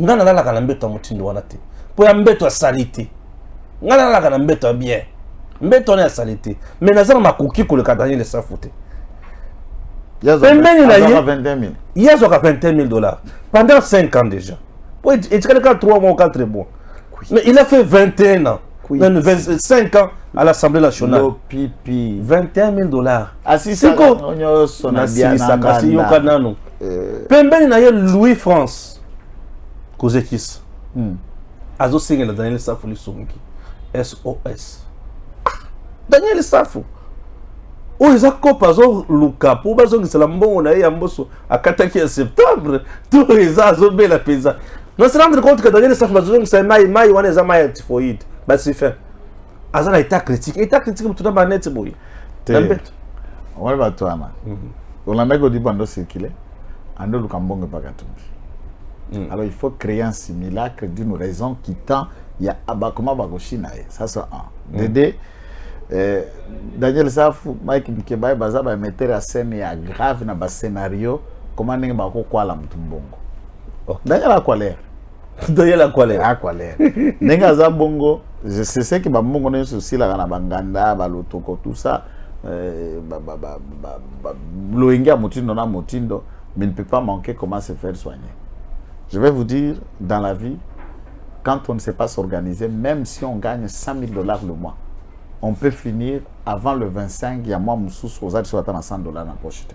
ngana la kana mbeto mutindo wana te. Po ya mbeto salite. Ngana la kana mbeto bien. Mbeto na salite. Mais nazana makoki ko le Daniel Saf te. Pembeni na ye 21 000. Il y a $21 000 pendant 5 ans déjà. Oui, il y a 3 mois ou 4 mois. Mais il a fait 21 ans. 25 ans à l'Assemblée nationale. 21 000 $. Ah, si c'est quoi? Pembeni na ye Louis France. Kozekis. Azo singe la Daniel Safou li songi. SOS. Daniel Safou. Oh, ils ont coupé Luka pour que la mbongo na ya mboso akataki en septembre. Tout les azobé la pesa. Nous se rendre compte que Daniel Safou bazongi c'est mai wana za mai typhoïde. Bah c'est fait. Azana état critique tout dans net boy. On va toi na. On l'a nego di bando circuler. Ando Luka mbongo pakatumbi. Alors il faut créer un simulacre d'une raison qui tend il y a abakoma bagoshina. Ça c'est un. Dédé Daniel Safou, Mike Bikeba, Bazaba mettre à scène ya grave na ba scénario comment ninga ba ko kwala mutumbongo. Daniel a colère. D'ailleurs la colère. La colère. Nengaza bongo, je sais ce que bongo n'est souci la gana banganda, balotoko tout ça. Loinga motindo na motindo, mais il ne peut pas manquer comment se faire soigner. Je vais vous dire, dans la vie, quand on ne sait pas s'organiser, même si on gagne 100 000 $ le mois, on peut finir avant le 25, il y a moins de sous aux aides sur 100 $ dans la poche.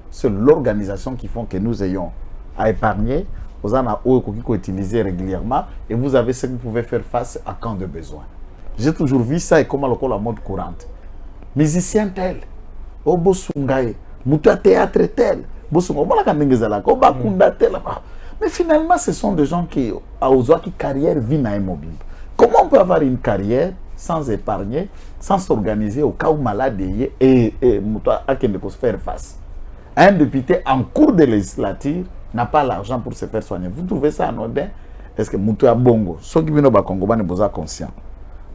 C'est l'organisation qui fait que nous ayons à épargner, aux aides qu'il faut utiliser régulièrement, et vous avez ce que vous pouvez faire face à quand de besoin. J'ai toujours vu ça et comment la mode courante. Musicien tel, au Bosungaye, Mouta théâtre tel, mais finalement, ce sont des gens qui ont une carrière vie immobile. Comment on peut avoir une carrière sans épargner, sans s'organiser au cas où malade et se faire face? Un député en cours de législature n'a pas l'argent pour se faire soigner. Vous trouvez ça anodin? Est-ce que Mouta Bongo, ceux qui viennent au Congo, ne sont conscients?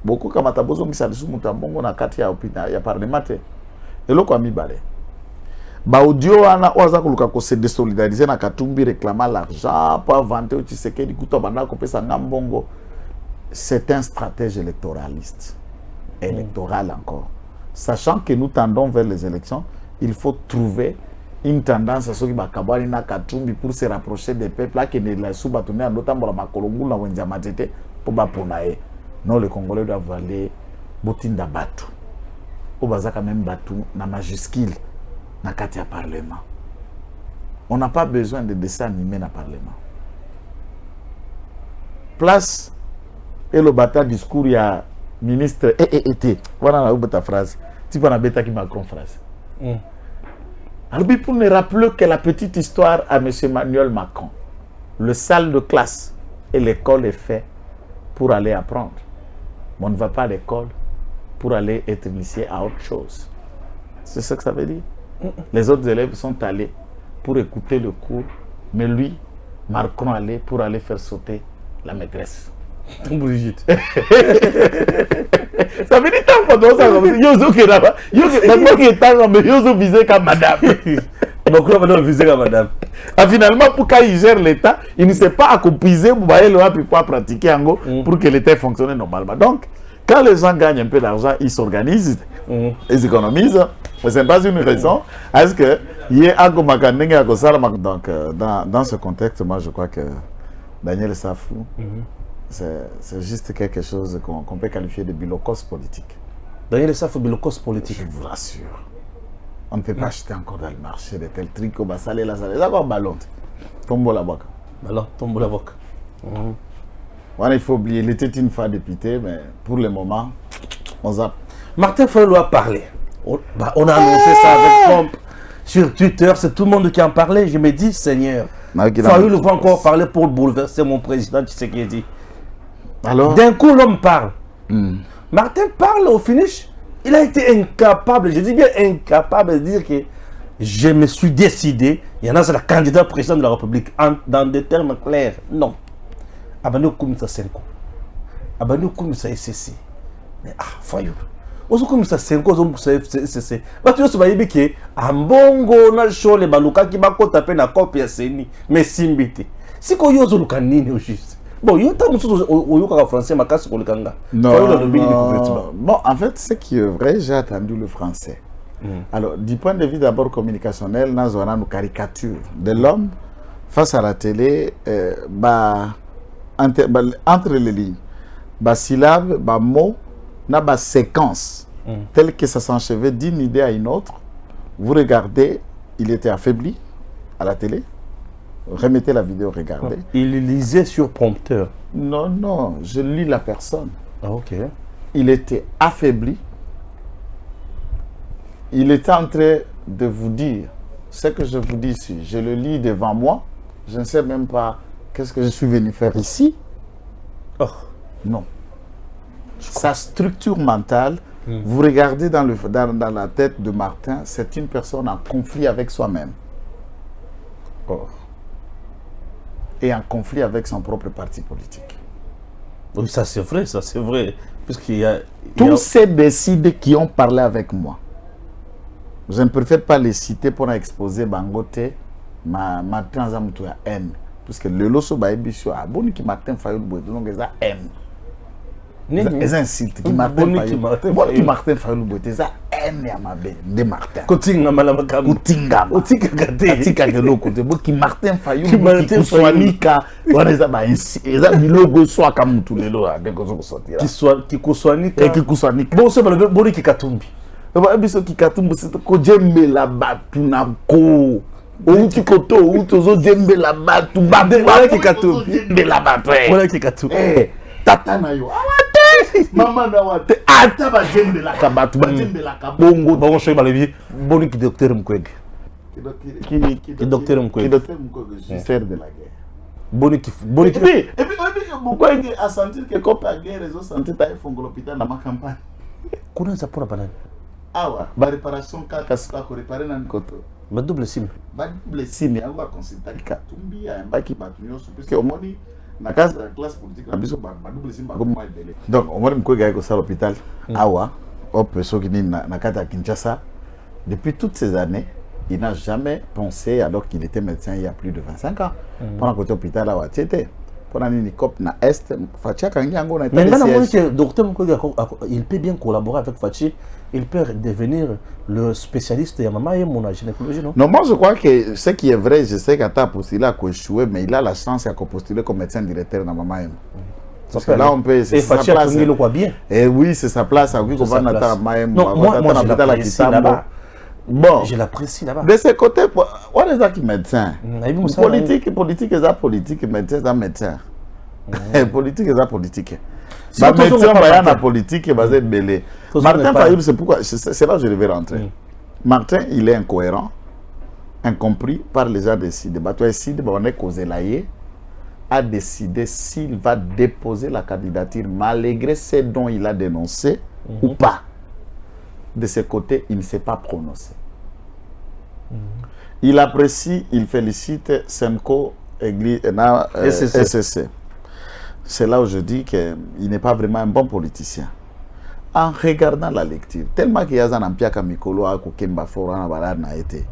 Beaucoup comme Matabozo qui s'adressent Mouta Bongo na kati ya hôpital, ya parlement. Et l'autre a mis balai. Audio ana oza kuluka ko se désolidariser na Katumbi réclamant l'argent pour inventer au Tshisekedi kuto banda ko pesa ngambongo. C'est un stratège électoraliste. Électoral encore. Sachant que nous tendons vers les élections, il faut trouver une tendance à ce qui va kabali na Katumbi pour se rapprocher des peuples là qui ne la soubatouné en notamment la makolongu na wenjamatete pour baponae. Non, les Congolais doivent aller botinda batu. Au bazaka même batu na majuscule. Dans le Parlement. On n'a pas besoin de dessins animés dans le Parlement. Place et le bataille discours, il y a ministre voilà ta phrase. Tu peux bêta qui Macron phrase. Alors, pour ne rappeler que la petite histoire à M. Emmanuel Macron, le salle de classe et l'école est fait pour aller apprendre. Mais on ne va pas à l'école pour aller être initié à autre chose. C'est ce que ça veut dire. Les autres élèves sont allés pour écouter le cours, mais lui, Macron allait pour aller faire sauter la maîtresse. Brigitte. Ça veut dire tant que ça, Yozo qui est là-bas, Yozo qui est là, mais Yozo visé comme madame. Macron va viser comme madame. Finalement, pour qu'il gère l'État, il ne sait pas accomplir, vous voyez, le pour pouvoir pratiquer en gros pour que l'État fonctionne normalement. Donc, quand les gens gagnent un peu d'argent, ils s'organisent, ils économisent. Mais ce n'est pas une raison. Est-ce que donc, dans ce contexte, moi je crois que Daniel Safou, c'est juste quelque chose qu'on peut qualifier de bilocos politique. Daniel Safou, bilocos politique. Je vous rassure. On ne peut pas acheter encore dans le marché de tels trucs comme ça. C'est quoi ballon? Tombe la boca. Ballon, tombe la boca. Voilà, il faut oublier, il était une fois député, mais pour le moment, on zappe. Martin Fayulu a parlé. On a annoncé ça avec pompe sur Twitter, c'est tout le monde qui en parlait. Je me dis, Seigneur, Fayulu va encore parler pour bouleverser mon président Tshisekedi. Alors, d'un coup, l'homme parle. Martin parle au finish. Il a été incapable, je dis bien incapable de dire que je me suis décidé. Il y en a, c'est la candidat président de la République, dans des termes clairs. Non. Abandonne comme ça 5 ans. Abandonne comme ça SCC. Mais Fayulu. Oso comme ça 5 ans, c'est SCC. Tu vois, c'est que Ambongo na show les baluka qui va taper na copie à Seni. Mais simbité. Si ko yozo lukanini au juste. Bon, il y a un français, mais casse pour le Kanga. Non. Bon, en fait, ce qui est vrai, j'ai attendu le français. Alors, du point de vue d'abord communicationnel, nous avons une caricature de l'homme face à la télé, entre les lignes, syllabes, mots, na séquence, telle que ça s'enchevait d'une idée à une autre. Vous regardez, il était affaibli à la télé. Remettez la vidéo, regardez. Il lisait sur prompteur. Non, je lis la personne. Ah, ok. Il était affaibli. Il était en train de vous dire ce que je vous dis ici. Je le lis devant moi. Je ne sais même pas qu'est-ce que je suis venu faire ici. Oh. Non. Sa structure mentale, vous regardez dans la tête de Martin, c'est une personne en conflit avec soi-même. Oh. Et en conflit avec son propre parti politique. Oui, ça c'est vrai. Tous ces décideurs qui ont parlé avec moi, je ne préfère pas les citer pour exposer Bangote, ma transamutu à haine. parce que le loso ba ebiso aboni ki Martin Fayulu boy donc eza M eza insulte ki Martin Fayulu Martin Fayulu boy eza M ya mabe de Martin kotinga malama kamu kotinga otika kate atika ke loko te boki Martin Fayulu ki kuswanika wana eza ba eza bilogo so ka mutu lelo ade ko sortira ki kuswanika ki kuswanika bon so ba boni ki katumbi ba ebiso ki katumbi c'est ko jembela batu na ko outi koto outi zo jembela batu wala ki katumbi jembela batu wala ki katumbi tata na yo awate mama na wate ata ba jembela ka batu ba jembela ka bongo bon so ba lebi boni ki docteur Mukwege ki docteur Mukwege ministère de la guerre boni ki et puis Mukwege a senti que comme la guerre ils ont senti ta fongo l'hôpital na ma campagne kuna za pona banani awa ba réparation kaka sika ko réparer na nkoto ba double sim yango consulta Katumbi ya mbaki batu nyonso parce que omoni na classe politique na biso ba double sim ba comme moi belé donc omoni Mukwege ko sa l'hôpital awa op soki ni na kata Kinshasa depuis toutes ces années il n'a jamais pensé alors qu'il était médecin il y a plus de 25 ans pendant côté hôpital awa tete pendant ni cop na est Fachi kangi yango na mais le docteur Mukwege il peut bien collaborer avec Fachi. Il peut devenir le spécialiste de Mama et mon gynécologie, non? Non, moi je crois que ce qui est vrai, je sais qu'Ata a postulé à échoué, mais il a la chance de postuler comme médecin directeur dans Mama M. Parce que là on peut. Et Fachi a tourné le quoi bien. Et oui, c'est sa place. À oui, qu'on va dans Mama M. Non, moi je l'apprécie là-bas. Bon, je l'apprécie là-bas. De ce côté, on est là qui médecin. Politique est ça politique, médecin est médecin. Politique est ça politique. Ma médecin va la politique est basée belé. Martin Fayulu, c'est pourquoi c'est là que je devais rentrer. Martin, il est incohérent, incompris par les gens décidés. Bah toi décide, on est causé là a décidé s'il va déposer la candidature malgré ce dont il a dénoncé ou pas. De ce côté, il ne s'est pas prononcé. Il apprécie, il félicite Senko SSC. C'est là où je dis qu'il n'est pas vraiment un bon politicien. En regardant la lecture, tellement qu'il y a un empire comme Mikolo, Kemba Fora, na été.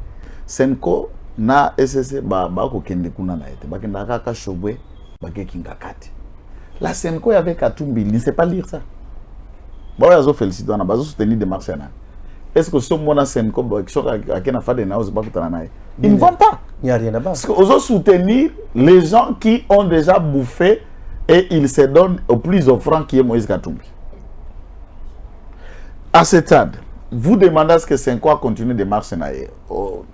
Senko na SSC, ko kende kuna na été. Bakenda kaka shobwe, bakekinga kati. La Senko avec Katumbi, il ne sait pas lire ça. Bon, ils ont félicité, on a besoin de soutenir des marchés. Est-ce que ce monde a Senko, ils ne vont pas. Il n'y a rien là-bas. Parce qu'ils ont soutenir les gens qui ont déjà bouffé et ils se donnent au plus offrant qui est Moïse Katumbi. À ce stade, vous demandez à ce que Senko continue de marcher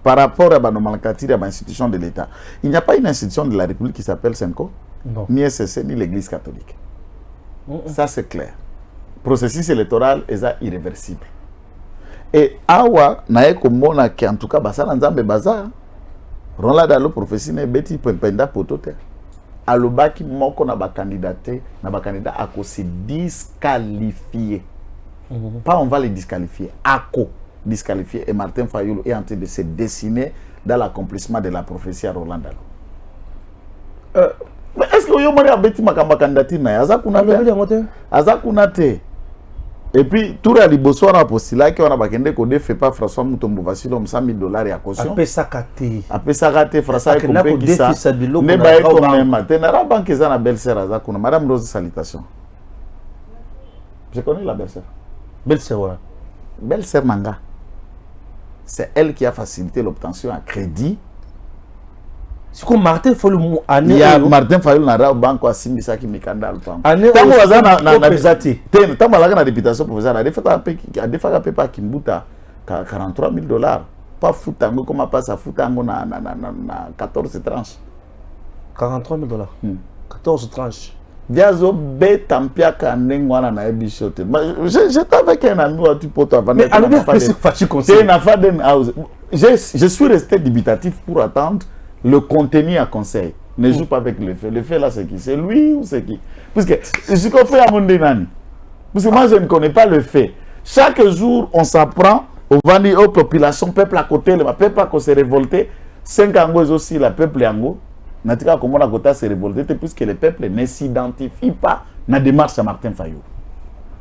par rapport à la nomenclature à l'institution de l'État. Il n'y a pas une institution de la République qui s'appelle Senko, ni SSC, ni l'Église catholique. Ça, c'est clair. Le processus électoral est irréversible. Et awa nae komona ki en tout cas basala nzambe baza ronla dalo prophétie ne beti penda potote alobaki moko na ba candidat à se disqualifier. Pas on va les disqualifier, ako disqualifier et Martin Fayulu est en train de se dessiner dans l'accomplissement de la prophétie à Roland Dalo. Mais est-ce que yo mari abeti makamba candidature na azakunate et puis tout le liboso na postila qui on a bakende ko fait pas François Mutombo Vasilo $100,000 ya caution apesa kate François ko peki ça ne ba ko même tenara banque za na belle-sœur azakuna madame Rose salutation. Je connais la belle-sœur. Belle-sœur. Belle-sœur Manga. C'est elle qui a facilité l'obtention à crédit. C'est comme Martin Fayulu il y a Martin Fayulu na banque à Simbisa qui mikanda alpang. Tango wazana na bizati. Tango la na députation provisoire a defaka pepa kimbuta $43,000. Pas foutango comme pas ça foutango na 14 tranches. $43,000. 14 tranches. Viazo betampia kanengwana na ebisote. J'étais avec un ami à Tupoto avant de je suis resté dubitatif pour attendre le contenu à conseil. Ne joue pas avec le fait. Le fait là, c'est qui? C'est lui ou c'est qui? Parce que je confie à mon dénani. Parce que moi, je ne connais pas le fait. Chaque jour, on s'apprend aux populations, peuple à côté, le peuple à côté s'est révolté. 5 angos aussi, le peuple ango. Natika comment la côté s'est révolté puisque le peuple ne s'identifie pas dans la démarche à Martin Fayulu.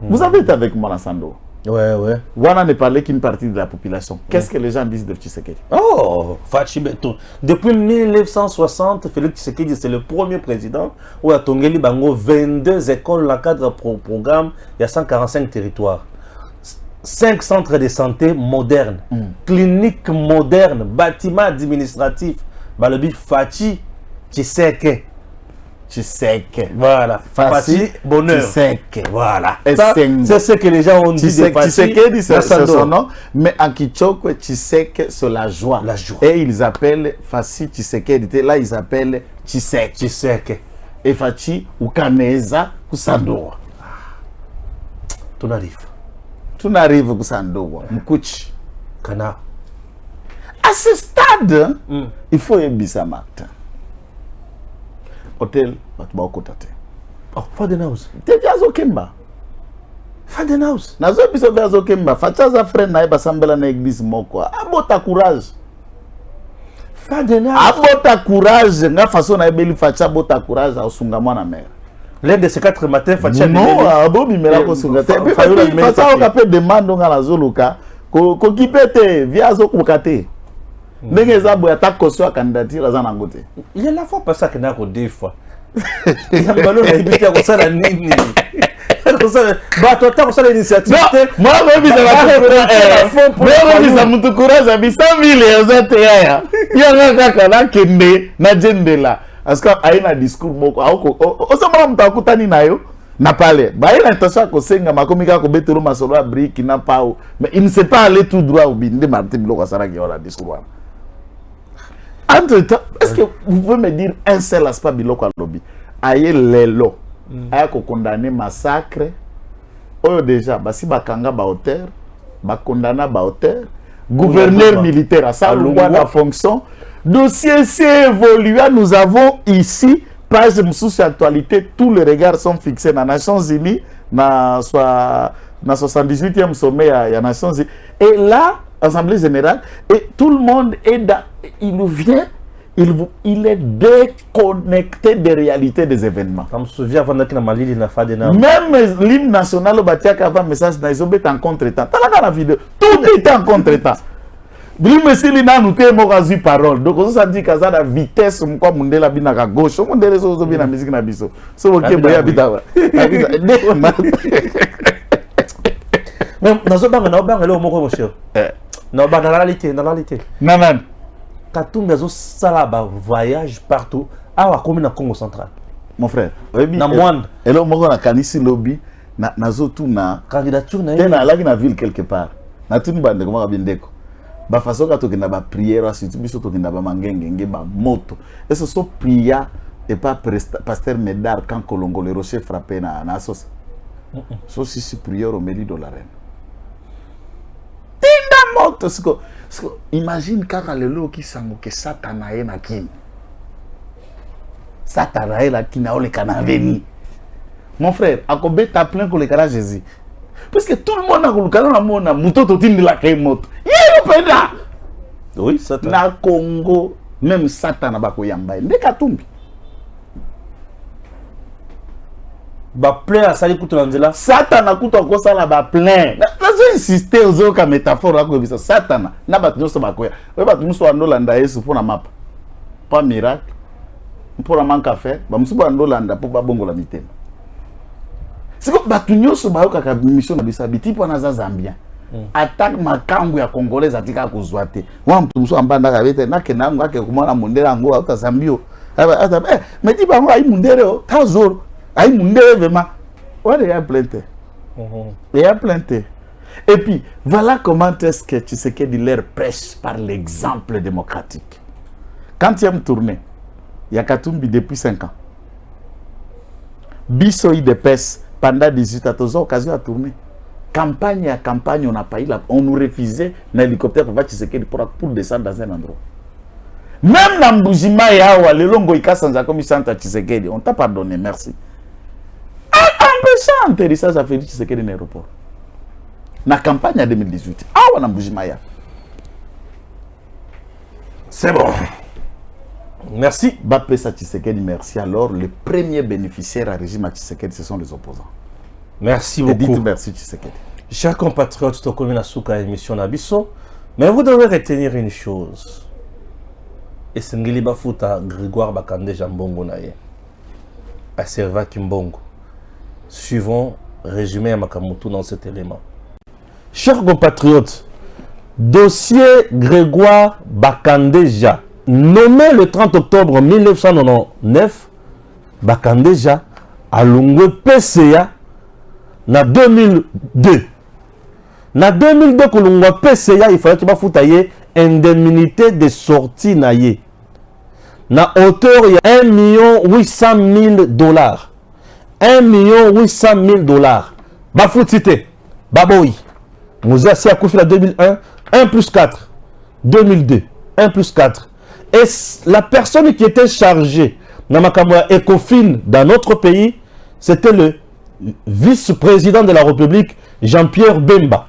Vous avez été avec moi, Sando. Ouais. Wana ne parlait qu'une partie de la population. Qu'est-ce que les gens disent de Tshisekedi? Oh, Fachi Beton. Depuis 1960, Félix Tshisekedi, c'est le premier président où a Tongeli Bango 22 écoles dans le cadre programme, il y a 145 territoires. 5 centres de santé modernes, cliniques modernes, bâtiments administratifs. Balobi Fachi Tshisekedi. Voilà. Fachi bonheur. Voilà. C'est ce que les gens ont dit de Fachi. Tshisekedi, c'est son nom. Mais en Kichoko, Tshisekedi, c'est la joie. La joie. Et ils appellent Fachi Tshisekedi. Là, ils appellent Tshisekedi. Et Fachi, ou Kaneza, ou Sandoa. Tout arrive. Tout arrive à Sandoa. Mkouchi. Kana. À ce stade, il faut Ebissa Martin. Hôtel, Batbaokotate. Oh, Fadenhouse. T'es Viazo Kemba. Fadenhouse. Nazo biso Viazo Kemba. Fachaza frère na basambela na église moko. Abota courage. Fadenhouse. Abota courage. Nga façon na ebeli facha bota courage a osunga mwana mère. L'un de ces 4 matins, Facha. Non, abobi mela ko sunga. Facha okape demande nga na zoluka. Ko kipete Viazo kokate. Ndenge za boya ta koso ya candidature za nango te. Il y a la fois pas ça que n'a ko deux fois. Il y a ballon na ibiti ko sala nini. Ko sala ba tota ko sala initiative. Moi même ça va moi même ça mutu courage abi 100,000 za te ya. Ya kaka na kende na jendela. Parce que aina discours moko auko osama mtakutani nayo na pale. Ba ina intention ko senga makomika ko betelo masolo ya brick na pao. Mais il ne sait pas aller tout droit au binde Martin Biloko sara ki wala discours. Entre-temps, est-ce que vous pouvez me dire un seul aspect Biloko Lobby? Aye lelo. Aye ko condamner massacre. Oh déjà, si bakanga ba auteur, ba condamna ba auteur, gouverneur militaire à ça la fonction. Dossier s'est évolué, nous avons ici page sous actualité, tous les regards sont fixés dans les Nations Unies, dans 78e sommet à Nations Unies. Et là, Assemblée Générale, et tout le monde est dans, il vient, il est déconnecté des réalités des événements. Je me souviens avant que Mali n'a pas de nom. Même l'hymne national au Batiak avant message ils ont été en contre-temps. T'as la vidéo, tout est en contre-temps. L'hymne s'il n'a nous t'es mort à parole. Donc on s'est dit qu'à la vitesse, on quoi monde la bina à gauche, on monde les autres bien la musique na biso. So ok boya bita. Mais dans ce bang na bang le moko monsieur. Non, dans la réalité, Nanan. Katumbi azo sala ba voyage partout. Awa comme na Congo central. Mon frère, na moine. Et là moko na kanisi lobby na zo tout na candidature na. Tena la na ville quelque part. Na tout bande comme bindeko. Ba façon ka to kenda ba prière surtout biso to kenda ba mangenge nge ba moto. Et ce sont prières et pas pasteur Médard quand Kolongo le rocher frappé na sauce. So si prière au mairie de la reine. Imagine kaka lelo ki sango ke satana ye na kini. Satana ye la kini a ole kana veni. Mon frère, akobe ta plein ko le kara Jésus. Parce que tout le monde a kolukana na mona mutoto tindi la kay moto. Ye penda. Oui, Satana. Na Congo, même Satana ba ko yamba. Ndeka tumbi. Ba plein à sali kutu nzela. Satana kutu ko sala ba plein. Nazo insister ozo ka métaphore ko bisa Satana. Na ba tunso ba ko ya. We ba tunso andolanda Yesu pour na mapa. Pas miracle. Pour la manque à faire, ba musuba andolanda pour ba bongo la mitema. C'est que ba tunyoso ba ka ka mission na bisa biti pour na za Zambia. Attaque makambu ya Congolais atika kuzwate. Wa mtumso ambanda ka bete na kenango ake kumona mondera ngo auta Zambio. Mais ti ba ngo ai mundere o tazoro. Aïe, mon Dieu, vraiment. Ouais, il y a plein de. Il y a plein de. Et puis, voilà comment est-ce que tu sais qu'il leur prêche par l'exemple démocratique. Quand il y a une tournée, il y a Katumbi depuis 5 ans. Bissoï de PES pendant 18 ans, ils ont occasion à tourner. Campagne à campagne, on n'a pas eu la. On nous refusait l'hélicoptère pour descendre dans un endroit. Même dans Mbujima et Awa, le longo ikasanza comme Santa Tshisekedi, on t'a pardonné, merci. Empêchant l'atterrissage à Félix Tshisekedi dans l'aéroport. Dans la campagne en 2018. Awa dans Mbujima ya. C'est bon. Merci. Bapesa Tshisekedi, merci. Alors, le premier bénéficiaire à régime à Tshisekedi, ce sont les opposants. Merci Et beaucoup. dites merci Tshisekedi. Chers compatriotes, tokomi na suka émission Nabiso, mais vous devez retenir une chose. Et c'est Ngili Bafuta Grégoire Bakande Jambongo naye. A Serva Kimbongo. Suivons résumé à Makamutu dans cet élément. Chers compatriotes, dossier Grégoire Bakandeja, nommé le 30 octobre 1999, Bakandeja a longé PCA na 2002. Na 2002, que l'on a PCA, il fallait qu'il y ait indemnité de sortie na ye. Na hauteur, il y a 1 800 000 $. 1 800 000 $. Bafoutite, Baboui. Moussa a Koufi la 2001, 1 plus 4. 2002, 1 plus 4. Et la personne qui était chargée dans Ecofin dans notre pays, c'était le vice-président de la République, Jean-Pierre Bemba.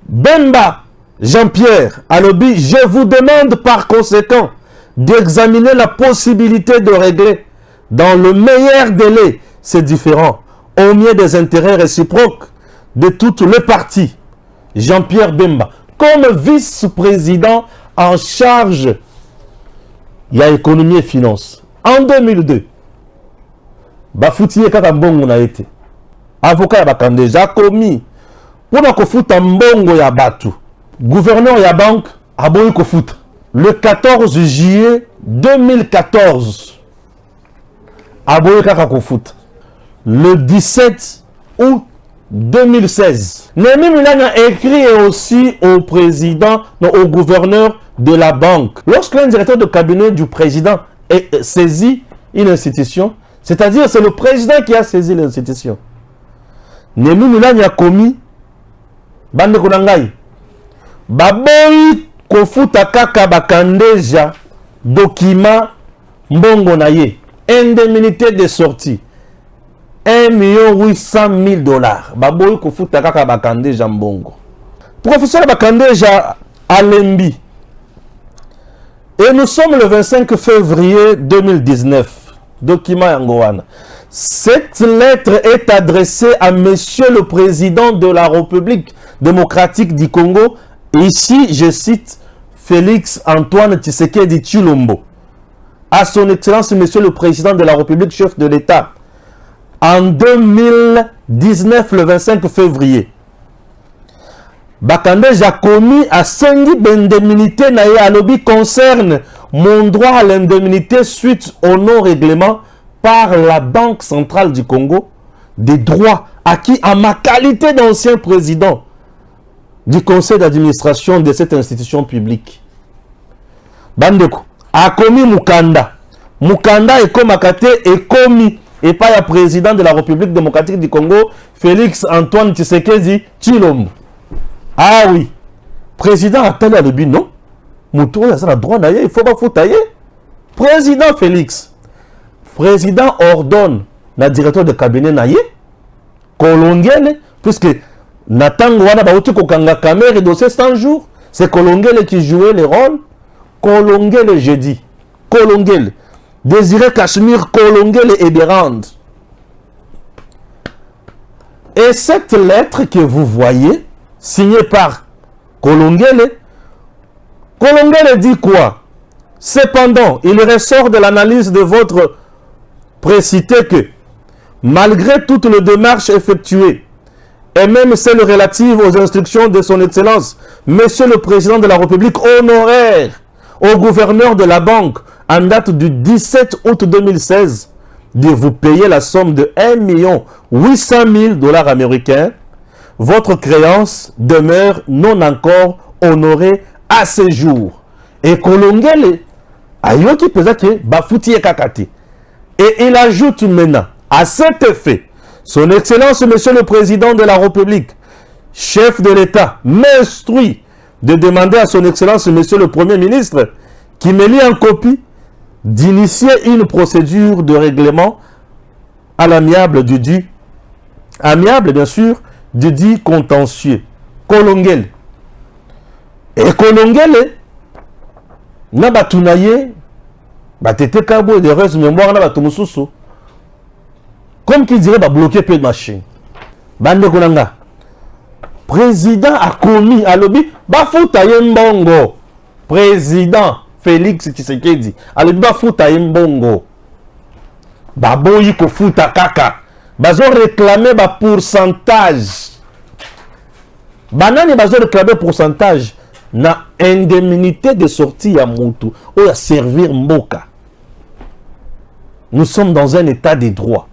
Bemba, Jean-Pierre, Alobi, je vous demande par conséquent d'examiner la possibilité de régler dans le meilleur délai ces différends, au mieux des intérêts réciproques de toutes les parties. Jean-Pierre Bemba, comme vice-président en charge, il y a économie et finances. En 2002, Bafoutiye Kakambongo na été. Avocat ya Bakandeja a commis pour na kofuta mbongo ya batu. Gouverneur ya banque a boyi kofuta. Le 14 juillet 2014, a boyi kaka kofuta. Le 17 août 2016, Némi Milani a écrit aussi au président, non, au gouverneur de la banque. Lorsqu'un directeur de cabinet du président est saisi une institution, c'est-à-dire c'est le président qui a saisi l'institution. Némi Milani a commis bande konangai baboyi kofuta kaka Bakandeja document mbongo na ye, indemnité de sortie 1 800 000 $. Baboyi kofuta kaka Bakandeja mbongo. Professeur Bakandeja Alembi. Et nous sommes le 25 février 2019. Document Yangowana. Cette lettre est adressée à Monsieur le Président de la République démocratique du Congo. Ici, je cite Félix Antoine Tshisekedi Tshilombo. À son Excellence, Monsieur le Président de la République, chef de l'État. En 2019, le 25 février, Bakandeja a commis à Sengi d'indemnité naïe à lobby concerne mon droit à l'indemnité suite au non-règlement par la Banque centrale du Congo des droits acquis à ma qualité d'ancien président du conseil d'administration de cette institution publique. Bandeko a commis Mukanda. Mukanda est comme Akate et commis et pas le président de la République démocratique du Congo, Félix Antoine Tshisekedi Tshilombo. Ah oui, président Atali Alobi, non. Moutour, il y a droit d'ailleurs, il faut pas foutre. Président Félix, président ordonne le directeur de cabinet naïe, Kolongele, puisque Nathan Wana Baouti Kokanga Kamer et dossier 100 jours, c'est Kolongele qui jouait le rôle. Kolongele, j'ai dit. Kolongele. Désiré Cachemire, Kolongele et Berand. Et cette lettre que vous voyez, signée par Kolongele, Kolongele dit quoi? Cependant, il ressort de l'analyse de votre précité que, malgré toutes les démarches effectuées, et même celles relatives aux instructions de son Excellence, Monsieur le Président de la République honoraire au gouverneur de la banque, en date du 17 août 2016, de vous payer la somme de 1 800 000 $ américains, votre créance demeure non encore honorée à ce jour. Et Kolongele, ayoki pesake bafouti kakati. Et il ajoute maintenant, à cet effet, son Excellence, Monsieur le Président de la République, chef de l'État, m'instruit de demander à son Excellence, Monsieur le Premier ministre, qui me lie en copie, d'initier une procédure de règlement à l'amiable du dit, amiable bien sûr, du dit contentieux. Kolongele. Et Kolongele, na batunaye, batete kabo de reste mémoire na batumususu. Comme qui dirait, bloquer peu de machine. Bande konanga. président a commis à lobby bafuta yembongo. Président Félix Tshisekedi a lobby bafuta yembongo. Baboyi ko futa kaka. Bazo réclamer ba pourcentage. Banani bazo réclamer pourcentage na indemnité de sortie à Moutou ou à servir Mboka. Nous sommes dans un état de droit.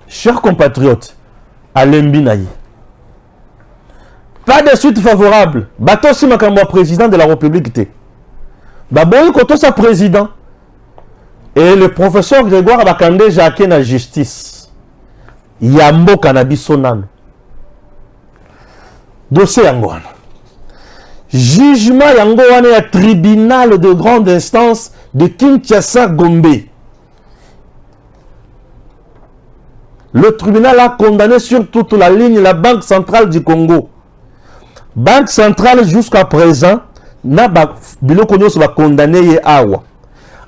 Chers compatriotes, Alembinaï. Pas de suite favorable. Bato si makambo président de la République. Baboyi koto sa président. Et le professeur Grégoire Bakande Jacques na justice. Yambo Kanabisonan. Dossier Yangoana. Jugement Yangoana ya tribunal de grande instance de Kinshasa Gombe. Le tribunal a condamné sur toute la ligne la Banque centrale du Congo. Banque centrale jusqu'à présent n'a pas condamné ye awa.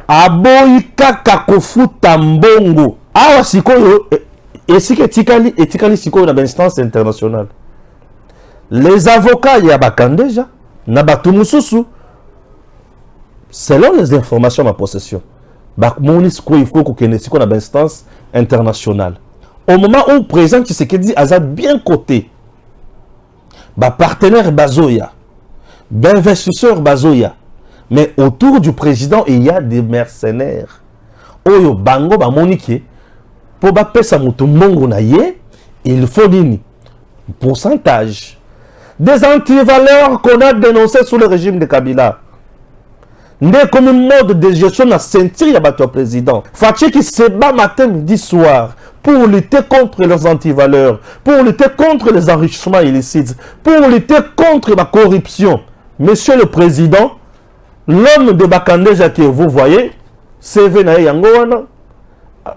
Aboyi kaka kofuta mbongo. Awa sikoyo esike etikali sikoyo na instance internationale. Les avocats ya bakandeja na batumususu selon les informations à ma possession. Bakmoni sikoyo il faut kokene sikoyo na instance internationale. Au moment où le président Tshisekedi a bien coté, partenaire Bazoya, investisseur Bazoya, mais autour du président, il y a des mercenaires. Oyo bango ba monike pour ba pesa mutu mongo na ye, il faut nini pourcentage des antivaleurs qu'on a dénoncés sous le régime de Kabila. N'est comme un mode de gestion à sentir à président. Fatih qui se bat matin, midi, soir pour lutter contre les antivaleurs, pour lutter contre les enrichissements illicites, pour lutter contre la corruption. Monsieur le Président, l'homme de Bakande Jacques, vous voyez, CV na yangoana,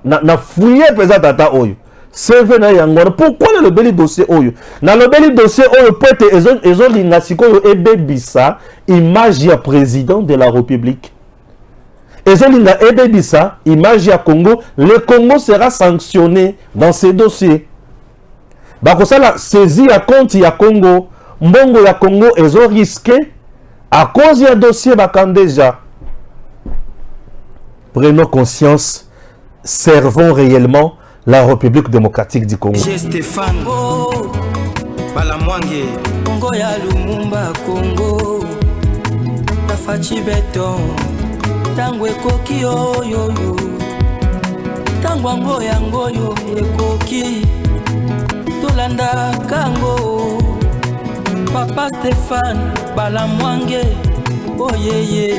na fouillé président Tata Oyo. CV na yangoana. Pourquoi le bel dossier Oyo? Na le bel dossier Oyo peut être ezo lingasiko yo ebebisa image ya président de la République. Ezolinga ebebisa image ya Congo, le Congo sera sanctionné dans ces dossiers. Bakosa la saisie à compte ya Congo, mbongo ya Congo ezo risqué à cause ya dossier Bakandeja. Prenons conscience, servons réellement la République démocratique du Congo. Stéphane Balamwange Congo ya Lumumba Congo Tafachi Beton Tangwe koki oyo Tangwango yango yo ekoki Tolanda kango Papa Stéphane Balamwange Oyeye